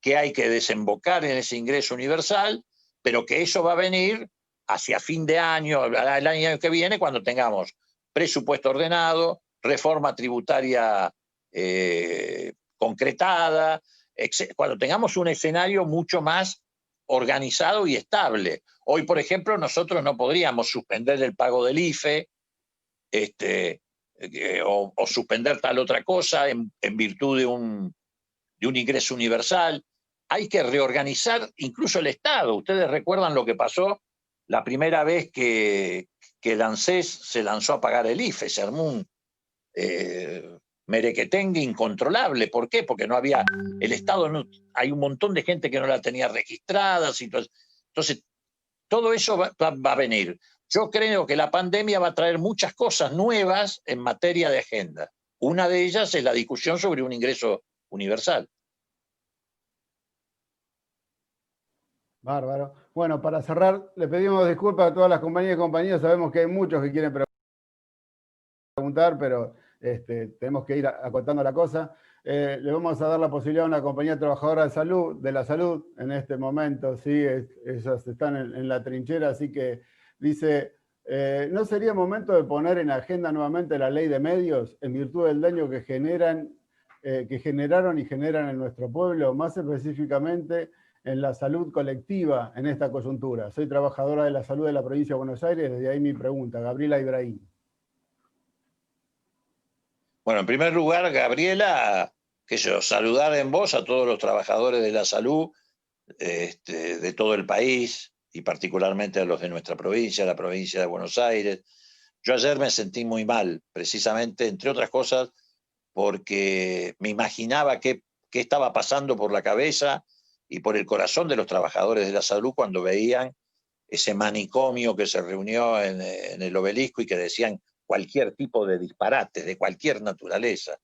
que hay que desembocar en ese ingreso universal, pero que eso va a venir hacia fin de año, el año que viene, cuando tengamos presupuesto ordenado, reforma tributaria concretada, cuando tengamos un escenario mucho más organizado y estable. Hoy, por ejemplo, nosotros no podríamos suspender el pago del IFE o suspender tal otra cosa en virtud de un ingreso universal. Hay que reorganizar incluso el Estado. Ustedes recuerdan lo que pasó la primera vez que el ANSES se lanzó a pagar el IFE. Se armó un merequetengue incontrolable. ¿Por qué? Porque no había, el Estado, hay un montón de gente que no la tenía registrada. Entonces, todo eso va a venir. Yo creo que la pandemia va a traer muchas cosas nuevas en materia de agenda. Una de ellas es la discusión sobre un ingreso universal. Bárbaro. Bueno, para cerrar, le pedimos disculpas a todas las compañías y compañeros. Sabemos que hay muchos que quieren preguntar, pero tenemos que ir acotando la cosa. Le vamos a dar la posibilidad a una compañía trabajadora de la salud en este momento. Sí, ellos están en la trinchera, así que dice, ¿no sería momento de poner en agenda nuevamente la ley de medios en virtud del daño que generaron y generan en nuestro pueblo, más específicamente en la salud colectiva en esta coyuntura? Soy trabajadora de la salud de la provincia de Buenos Aires, desde ahí mi pregunta. Gabriela Ibrahim. Bueno, en primer lugar, Gabriela, saludar en voz a todos los trabajadores de la salud de todo el país y particularmente a los de nuestra provincia, la provincia de Buenos Aires. Yo ayer me sentí muy mal, precisamente, entre otras cosas, porque me imaginaba qué estaba pasando por la cabeza y por el corazón de los trabajadores de la salud cuando veían ese manicomio que se reunió en el Obelisco y que decían cualquier tipo de disparate, de cualquier naturaleza.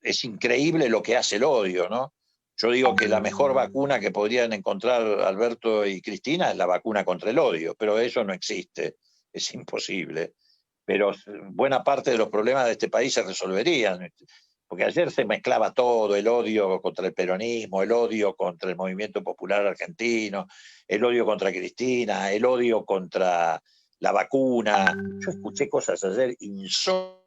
Es increíble lo que hace el odio, ¿no? Yo digo que la mejor vacuna que podrían encontrar Alberto y Cristina es la vacuna contra el odio, pero eso no existe, es imposible. Pero buena parte de los problemas de este país se resolverían, porque ayer se mezclaba todo, el odio contra el peronismo, el odio contra el movimiento popular argentino, el odio contra Cristina, el odio contra la vacuna. Yo escuché cosas ayer insólitas.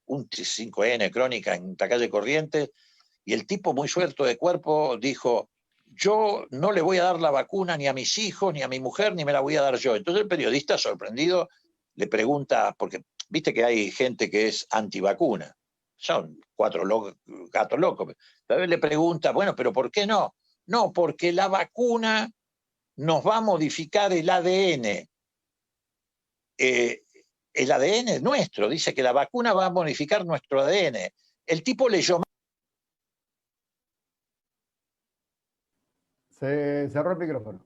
Un 5N crónica en la calle Corrientes, y el tipo muy suelto de cuerpo dijo: yo no le voy a dar la vacuna ni a mis hijos, ni a mi mujer, ni me la voy a dar yo. Entonces el periodista, sorprendido, le pregunta, porque viste que hay gente que es antivacuna, son 4 gatos locos. Entonces le pregunta, bueno, pero ¿por qué no? No, porque la vacuna nos va a modificar el ADN. El ADN es nuestro, dice que la vacuna va a modificar nuestro ADN. El tipo leyó. Se cerró el micrófono.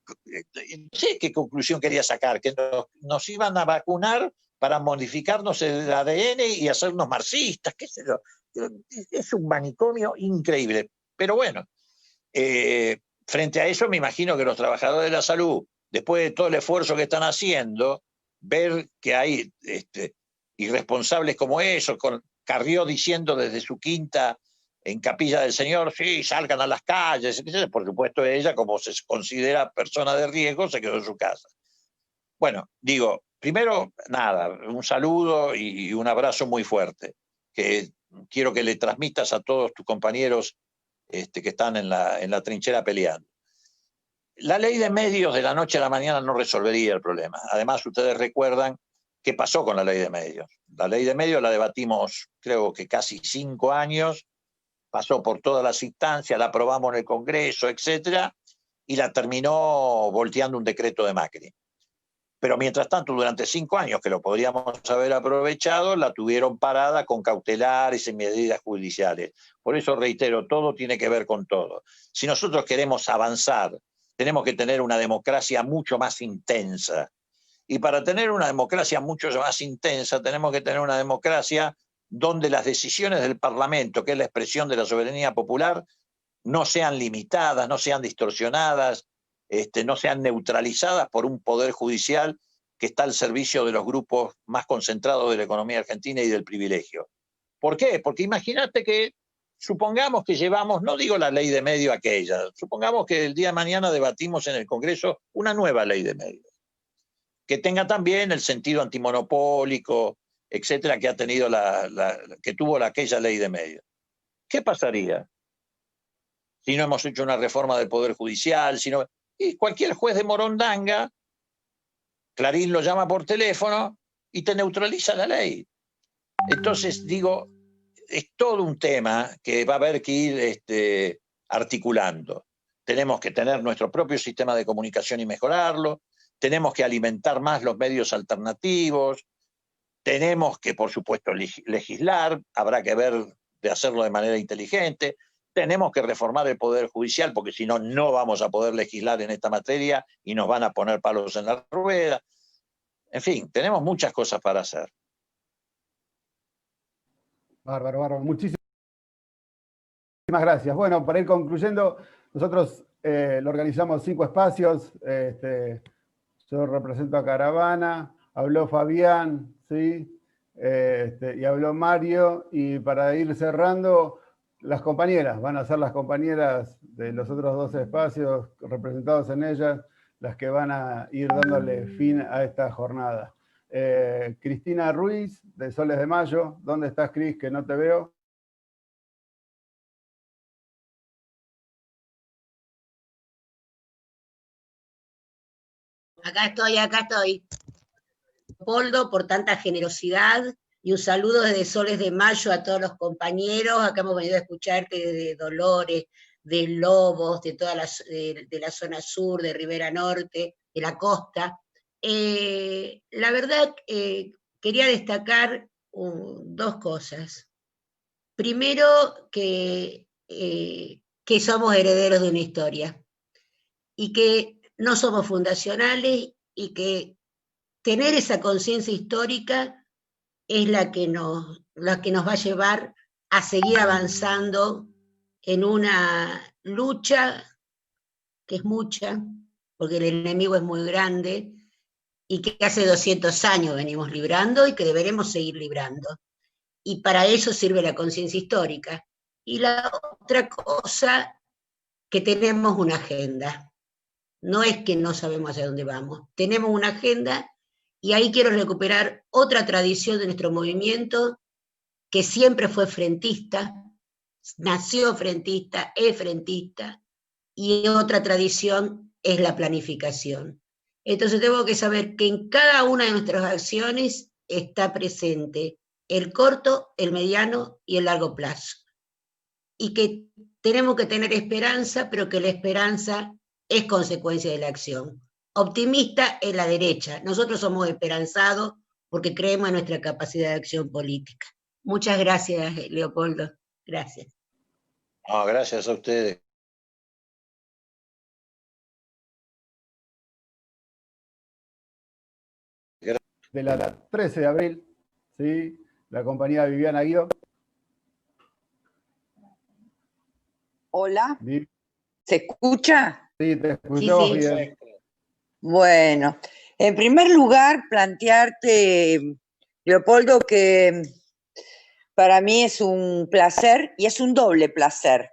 No sé qué conclusión quería sacar, que nos iban a vacunar para modificarnos el ADN y hacernos marxistas, qué sé yo. Es un manicomio increíble. Pero bueno, frente a eso me imagino que los trabajadores de la salud, después de todo el esfuerzo que están haciendo, ver que hay irresponsables como eso, con Carrió diciendo desde su quinta en Capilla del Señor, sí, salgan a las calles, por supuesto ella, como se considera persona de riesgo, se quedó en su casa. Bueno, digo, primero, nada, un saludo y un abrazo muy fuerte, que quiero que le transmitas a todos tus compañeros que están en la trinchera peleando. La ley de medios de la noche a la mañana no resolvería el problema. Además, ustedes recuerdan qué pasó con la ley de medios. La ley de medios la debatimos, creo que casi 5 años, pasó por todas las instancias, la aprobamos en el Congreso, etcétera, y la terminó volteando un decreto de Macri. Pero mientras tanto, durante 5 años, que lo podríamos haber aprovechado, la tuvieron parada con cautelares y medidas judiciales. Por eso reitero, todo tiene que ver con todo. Si nosotros queremos avanzar, tenemos que tener una democracia mucho más intensa. Y para tener una democracia mucho más intensa, tenemos que tener una democracia donde las decisiones del Parlamento, que es la expresión de la soberanía popular, no sean limitadas, no sean distorsionadas, no sean neutralizadas por un poder judicial que está al servicio de los grupos más concentrados de la economía argentina y del privilegio. ¿Por qué? Porque imagínate que, supongamos que llevamos, no digo la ley de medios aquella, supongamos que el día de mañana debatimos en el Congreso una nueva ley de medios, que tenga también el sentido antimonopólico, etcétera, que ha tenido que tuvo aquella ley de medios. ¿Qué pasaría si no hemos hecho una reforma del Poder Judicial? Y cualquier juez de Morondanga, Clarín lo llama por teléfono y te neutraliza la ley. Entonces, digo, es todo un tema que va a haber que ir articulando. Tenemos que tener nuestro propio sistema de comunicación y mejorarlo, tenemos que alimentar más los medios alternativos, tenemos que, por supuesto, legislar, habrá que ver de hacerlo de manera inteligente, tenemos que reformar el Poder Judicial, porque si no, no vamos a poder legislar en esta materia y nos van a poner palos en la rueda. En fin, tenemos muchas cosas para hacer. Bárbaro, bárbaro. Muchísimas gracias. Bueno, para ir concluyendo, nosotros lo organizamos 5 espacios. Yo represento a Caravana, habló Fabián, ¿sí? Y habló Mario. Y para ir cerrando, las compañeras, van a ser las compañeras de los otros 2 espacios representados en ellas, las que van a ir dándole fin a esta jornada. Cristina Ruiz, de Soles de Mayo. ¿Dónde estás, Cris? Que no te veo. Acá estoy. Leopoldo, por tanta generosidad, y un saludo desde Soles de Mayo a todos los compañeros. Acá hemos venido a escucharte de Dolores, de Lobos, de toda de la zona sur, de Ribera Norte, de la costa. La verdad, quería destacar 2 cosas. Primero, que somos herederos de una historia y que no somos fundacionales y que tener esa conciencia histórica es la que nos va a llevar a seguir avanzando en una lucha que es mucha, porque el enemigo es muy grande y que hace 200 años venimos librando y que deberemos seguir librando. Y para eso sirve la conciencia histórica. Y la otra cosa, que tenemos una agenda. No es que no sabemos hacia dónde vamos, tenemos una agenda y ahí quiero recuperar otra tradición de nuestro movimiento que siempre fue frentista, nació frentista, es frentista, y otra tradición es la planificación. Entonces tengo que saber que en cada una de nuestras acciones está presente el corto, el mediano y el largo plazo. Y que tenemos que tener esperanza, pero que la esperanza es consecuencia de la acción. Optimista es la derecha. Nosotros somos esperanzados porque creemos en nuestra capacidad de acción política. Muchas gracias, Leopoldo. Gracias. No, gracias a ustedes. De la 13 de abril, ¿sí? La compañera Viviana Guido. Hola. ¿Sí? ¿Se escucha? Sí, te escuchamos Sí, sí. bien. Bueno, en primer lugar, plantearte, Leopoldo, que para mí es un placer, y es un doble placer,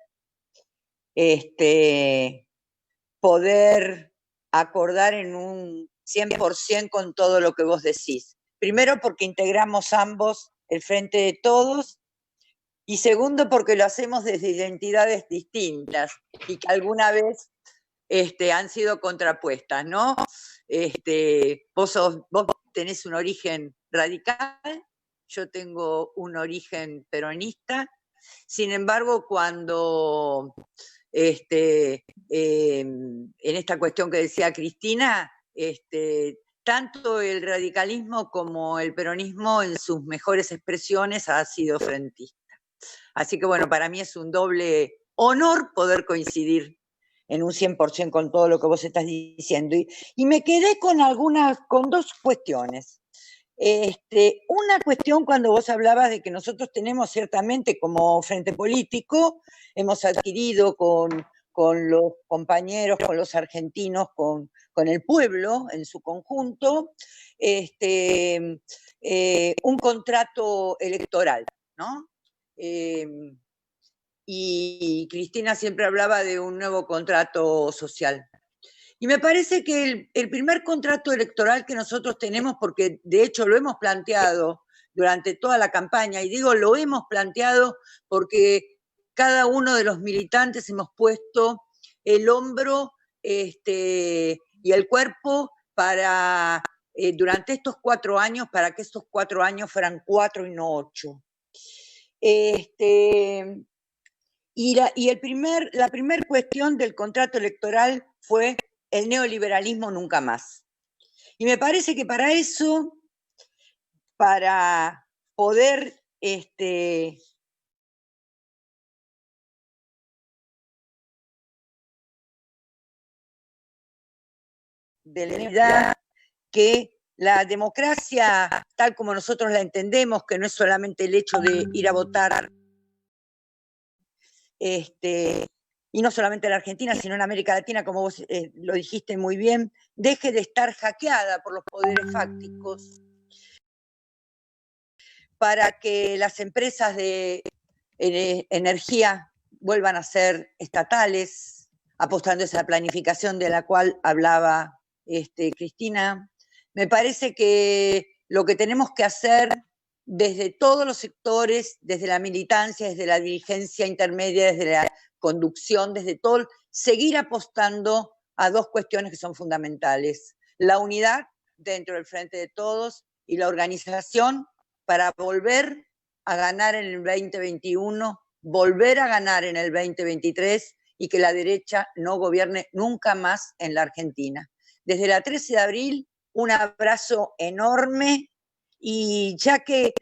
poder acordar en un 100% con todo lo que vos decís. Primero, porque integramos ambos el Frente de Todos, y segundo, porque lo hacemos desde identidades distintas y que alguna vez han sido contrapuestas, ¿no? Vos tenés un origen radical, yo tengo un origen peronista. Sin embargo, cuando en esta cuestión que decía Cristina, tanto el radicalismo como el peronismo en sus mejores expresiones ha sido frentista. Así que bueno, para mí es un doble honor poder coincidir en un 100% con todo lo que vos estás diciendo. Y me quedé con dos cuestiones. Una cuestión cuando vos hablabas de que nosotros tenemos ciertamente como frente político, hemos adquirido con los compañeros, con los argentinos, con el pueblo en su conjunto, un contrato electoral, ¿no? Y Cristina siempre hablaba de un nuevo contrato social. Y me parece que el primer contrato electoral que nosotros tenemos, porque de hecho lo hemos planteado durante toda la campaña, y digo lo hemos planteado porque cada uno de los militantes hemos puesto el hombro y el cuerpo para, durante estos 4 años, para que estos 4 años fueran 4 y no 8. Y la primera cuestión del contrato electoral fue el neoliberalismo nunca más. Y me parece que para eso, para poder de la unidad, que la democracia, tal como nosotros la entendemos, que no es solamente el hecho de ir a votar, y no solamente en la Argentina, sino en América Latina, como vos lo dijiste muy bien, deje de estar hackeada por los poderes fácticos, para que las empresas de energía vuelvan a ser estatales, apostando a esa planificación de la cual hablaba Cristina. Me parece que lo que tenemos que hacer desde todos los sectores, desde la militancia, desde la dirigencia intermedia, desde la conducción, desde todo, seguir apostando a dos cuestiones que son fundamentales: la unidad dentro del Frente de Todos y la organización para volver a ganar en el 2021, volver a ganar en el 2023 y que la derecha no gobierne nunca más en la Argentina. Desde la 13 de abril, un abrazo enorme, y ya que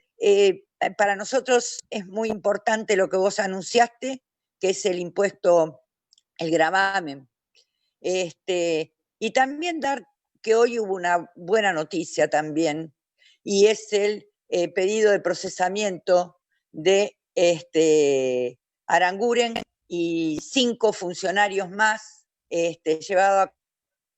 para nosotros es muy importante lo que vos anunciaste, que es el impuesto, el gravamen. Y también dar que hoy hubo una buena noticia también, y es el pedido de procesamiento de Aranguren y 5 funcionarios más, llevado a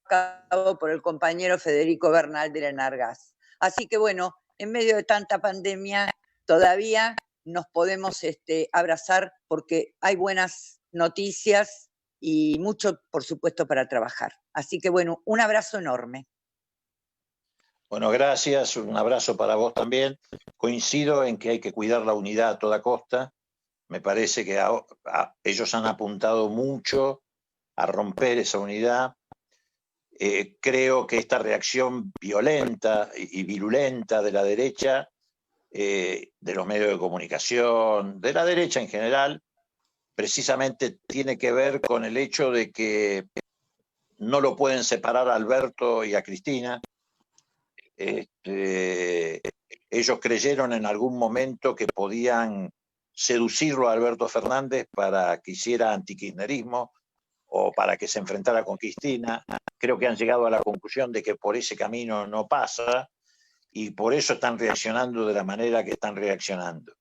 cabo por el compañero Federico Bernal de la Enargas. Así que bueno, en medio de tanta pandemia todavía nos podemos abrazar porque hay buenas noticias y mucho, por supuesto, para trabajar. Así que bueno, un abrazo enorme. Bueno, gracias, un abrazo para vos también. Coincido en que hay que cuidar la unidad a toda costa. Me parece que ellos han apuntado mucho a romper esa unidad. Creo que esta reacción violenta y virulenta de la derecha, de los medios de comunicación, de la derecha en general, precisamente tiene que ver con el hecho de que no lo pueden separar a Alberto y a Cristina. Ellos creyeron en algún momento que podían seducirlo a Alberto Fernández para que hiciera antikirchnerismo o para que se enfrentara con Cristina. Creo que han llegado a la conclusión de que por ese camino no pasa y por eso están reaccionando de la manera que están reaccionando.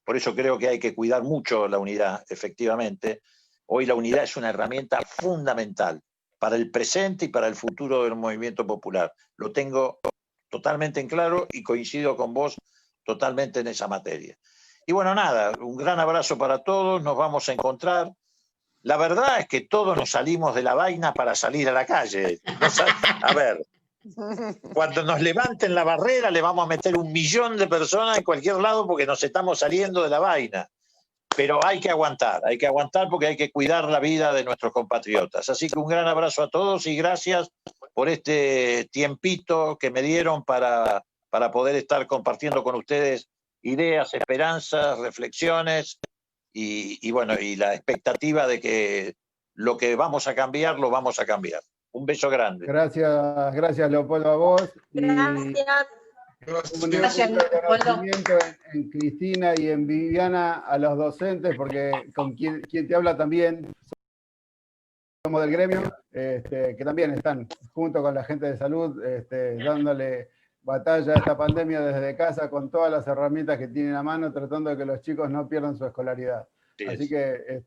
Por eso creo que hay que cuidar mucho la unidad, efectivamente. Hoy la unidad es una herramienta fundamental para el presente y para el futuro del movimiento popular. Lo tengo totalmente en claro y coincido con vos totalmente en esa materia. Y bueno, nada, un gran abrazo para todos, nos vamos a encontrar. La verdad es que todos nos salimos de la vaina para salir a la calle. A ver, cuando nos levanten la barrera le vamos a meter 1 millón de personas en cualquier lado porque nos estamos saliendo de la vaina. Pero hay que aguantar porque hay que cuidar la vida de nuestros compatriotas. Así que un gran abrazo a todos y gracias por este tiempito que me dieron para poder estar compartiendo con ustedes ideas, esperanzas, reflexiones y bueno, y la expectativa de que lo que vamos a cambiar, lo vamos a cambiar. Un beso grande. Gracias Leopoldo a vos. Gracias. Gracias, reconocimiento en Cristina y en Viviana a los docentes, porque con quien te habla también somos del gremio, que también están junto con la gente de salud, dándole batalla a esta pandemia desde casa con todas las herramientas que tienen a mano, tratando de que los chicos no pierdan su escolaridad. Así que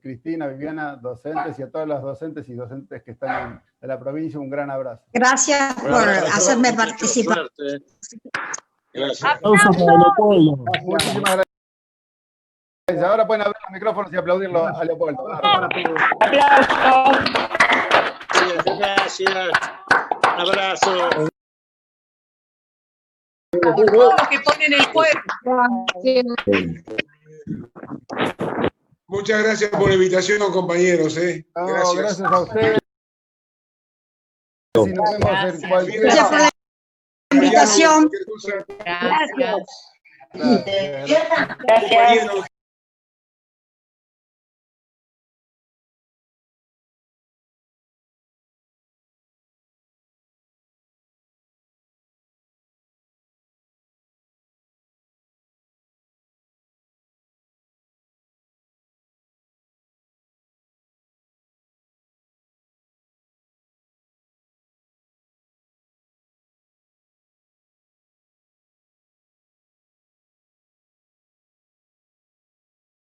Cristina, Viviana, docentes y a todas las docentes y docentes que están de la provincia, un gran abrazo. Gracias por hacerme participar. Gracias. Muchísimas gracias. Ahora pueden abrir los micrófonos y aplaudirlo a Leopoldo. ¡Aplausos! Gracias. Un abrazo. Todo lo que ponen el cuerpo. Muchas gracias por la invitación, compañeros. Gracias a ustedes. Si nos vemos en cualquier... Gracias por la invitación. Gracias. Gracias.